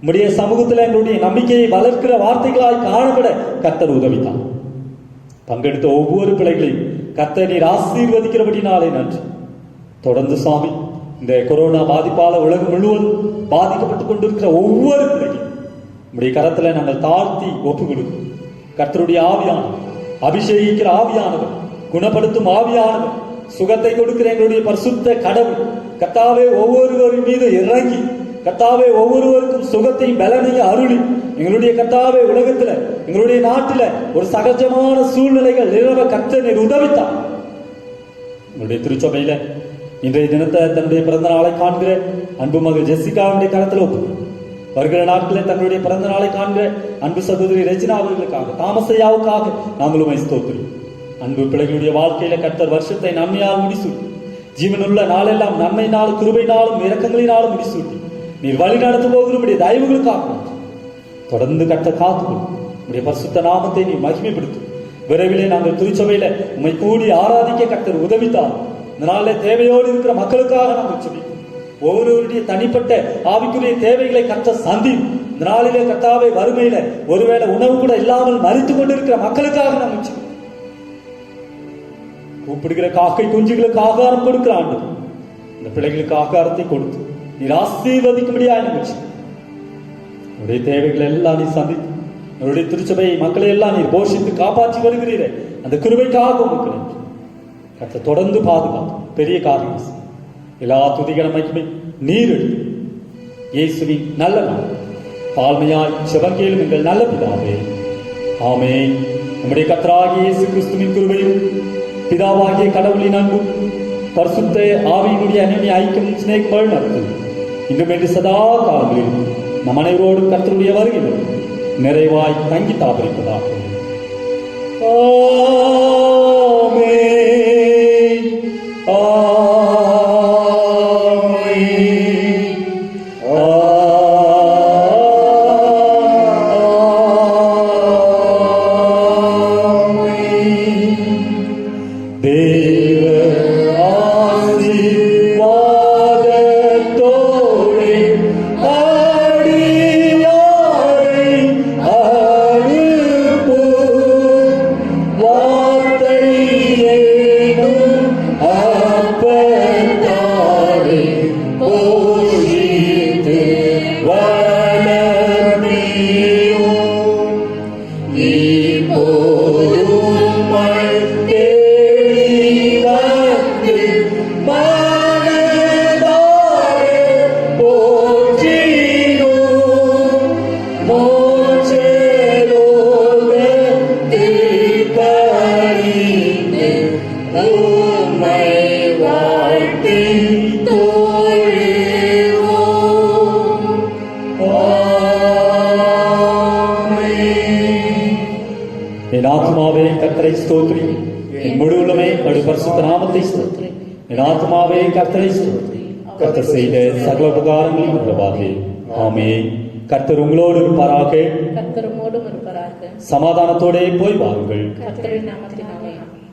உம்முடைய சமூகத்தில் எங்களுடைய நம்பிக்கையை வளர்க்கிற வார்த்தைகளாய் காணப்பட கர்த்தர் உதவித்தார். பங்கெடுத்த ஒவ்வொரு பிள்ளைகளையும் கர்த்தர் நீர் ஆசீர்வதிக்கிறபடினாலே நன்றி. தொடர்ந்து சுவாமி, இந்த கொரோனா பாதிப்பால உலகம் முழுவதும் பாதிக்கப்பட்டுக் கொண்டிருக்கிற ஒவ்வொரு பிள்ளைகளையும் உம்முடைய கரத்துல நாங்கள் தாழ்த்தி ஒப்பு கொடுக்கிறோம். கர்த்தருடைய ஆவியானவர், அபிஷேகிக்கிற ஆவியானவர், குணப்படுத்தும் ஆவியானவர், சுகத்தை கொடுக்கிற எங்களுடைய பரிசுத்த கடவுள் கர்த்தாவே ஒவ்வொருவரின் மீது இறங்கி, கர்த்தாவே ஒவ்வொருவருக்கும் சுகத்தையும் பலனையும் அருளி, எங்களுடைய கர்த்தாவே உலகத்துல, எங்களுடைய நாட்டில ஒரு சகஜமான சூழ்நிலைகள் நிலவ கர்த்தர் நீர் உதவித்தார். எங்களுடைய திருச்சபையில இன்றைய தினத்தை தன்னுடைய பிறந்த நாளை காண்கிற அன்பு மகள் ஜெசிகாவுடைய கரத்தில் ஒப்பு, வருகிற நாட்களில் தங்களுடைய பிறந்த நாளை காண்கிற அன்பு சகோதரி ரெஜினா அவர்களுக்காக, தாமசையாவுக்காக நாங்கள் உம்மை ஸ்தோத்திரிக்கிறோம். அன்பு பிள்ளைகளுடைய வாழ்க்கையில கர்த்தர் வருஷத்தை நன்மையால் முடிசூட்டி, ஜீவனுள்ள நாளெல்லாம் நன்மையினாலும் கிருபையினாலும் இரக்கங்களினாலும் முடிசூட்டி நீர் வழி நடத்து போகிற தயவுகளுக்காக தொடர்ந்து கர்த்தர் காத்துக்கொள்ளும். உடைய பரிசுத்த நாமத்தை நீ மகிமைப்படுத்தும். விரைவிலே நாங்கள் திருச்சபையில உம்மை கூடி ஆராதிக்க கர்த்தர் உதவித்தார். இந்த நாளில் தேவையோடு இருக்கிற மக்களுக்காக நாங்கள் சொல்லிக்கிறோம். ஒவ்வொருவருடைய தனிப்பட்ட ஆவிக்குரிய தேவைகளை கர்த்தர் சந்தி. இந்த நாளிலே கர்த்தாவே, வறுமையில ஒருவேளை உணவு கூட இல்லாமல் மறித்துக் கொண்டிருக்கிற மக்களுக்காக நாங்கள் சொல்லிக்கிறோம். கூப்பிடுகிற காக்கை குஞ்சுகளுக்கு ஆகாரம் கொடுக்கிற ஆண்டு, இந்த பிள்ளைகளுக்கு ஆகாரத்தை கொடுத்து நீர் ஆசீர்வதிக்கும்படியாக நிகழ்ச்சி உடைய தேவைகளை எல்லாம் நீ சந்தித்து, என்னுடைய திருச்சபை மக்களை எல்லாம் நீர் போஷித்து காப்பாற்றி வருகிறீரே, அந்த கிருபைக்காக உங்களுக்கு நன்றி. கர்த்தர் தொடர்ந்து பாதுகாத்து பெரிய காரியம் எல்லா துதிகரமைக்குமே நீர் எடுத்து இயேசுவின் நல்ல நாள் தாழ்மையாய் செபக்கேளும் எங்கள் நல்ல பிதாவே, ஆமென். நம்முடைய கர்த்தராகிய இயேசு கிறிஸ்துவின் கிருபையும் பிதாவாகிய கடவுளின் அன்பும் பரிசுத்த ஆவியினுடைய அன்யோன்ய ஐக்கியம் சிநேகம் நடத்தும் இன்றும் என்று சதா காலங்களில் நம் அனைவரோடும் கர்த்தருடைய வருகையில் நிறைவாய் தங்கி தாபரிப்பதாக. ஆமென், ஆமென், ஆமென். தேவ ஆசீர்வாதத்தோடே அடியாரை அனுப்பும் வார்த்தை என்னும் அப்பத்தாலே போஷித்து வளர்ந்தீரும். இப்போதும் என் ஆத்மாவே கர்த்தரை ஸ்தோத்திரி, என் முழு உள்ளமே அவருடைய பரிசுத்த நாமத்தை ஸ்தோத்திரி. என் ஆத்மாவே கர்த்தரை ஸ்தோத்திரி, கர்த்தர் செய்த சகல உபகாரங்களையும் உள்ளவாகே. ஆமென். கர்த்தர் உங்களோடு இருப்பாராக. கர்த்தர் உம்மோடும் இருப்பாராக. சமாதானத்தோடே போய் வாருங்கள். கர்த்தரின் நாமத்தினாலே ஆமென்.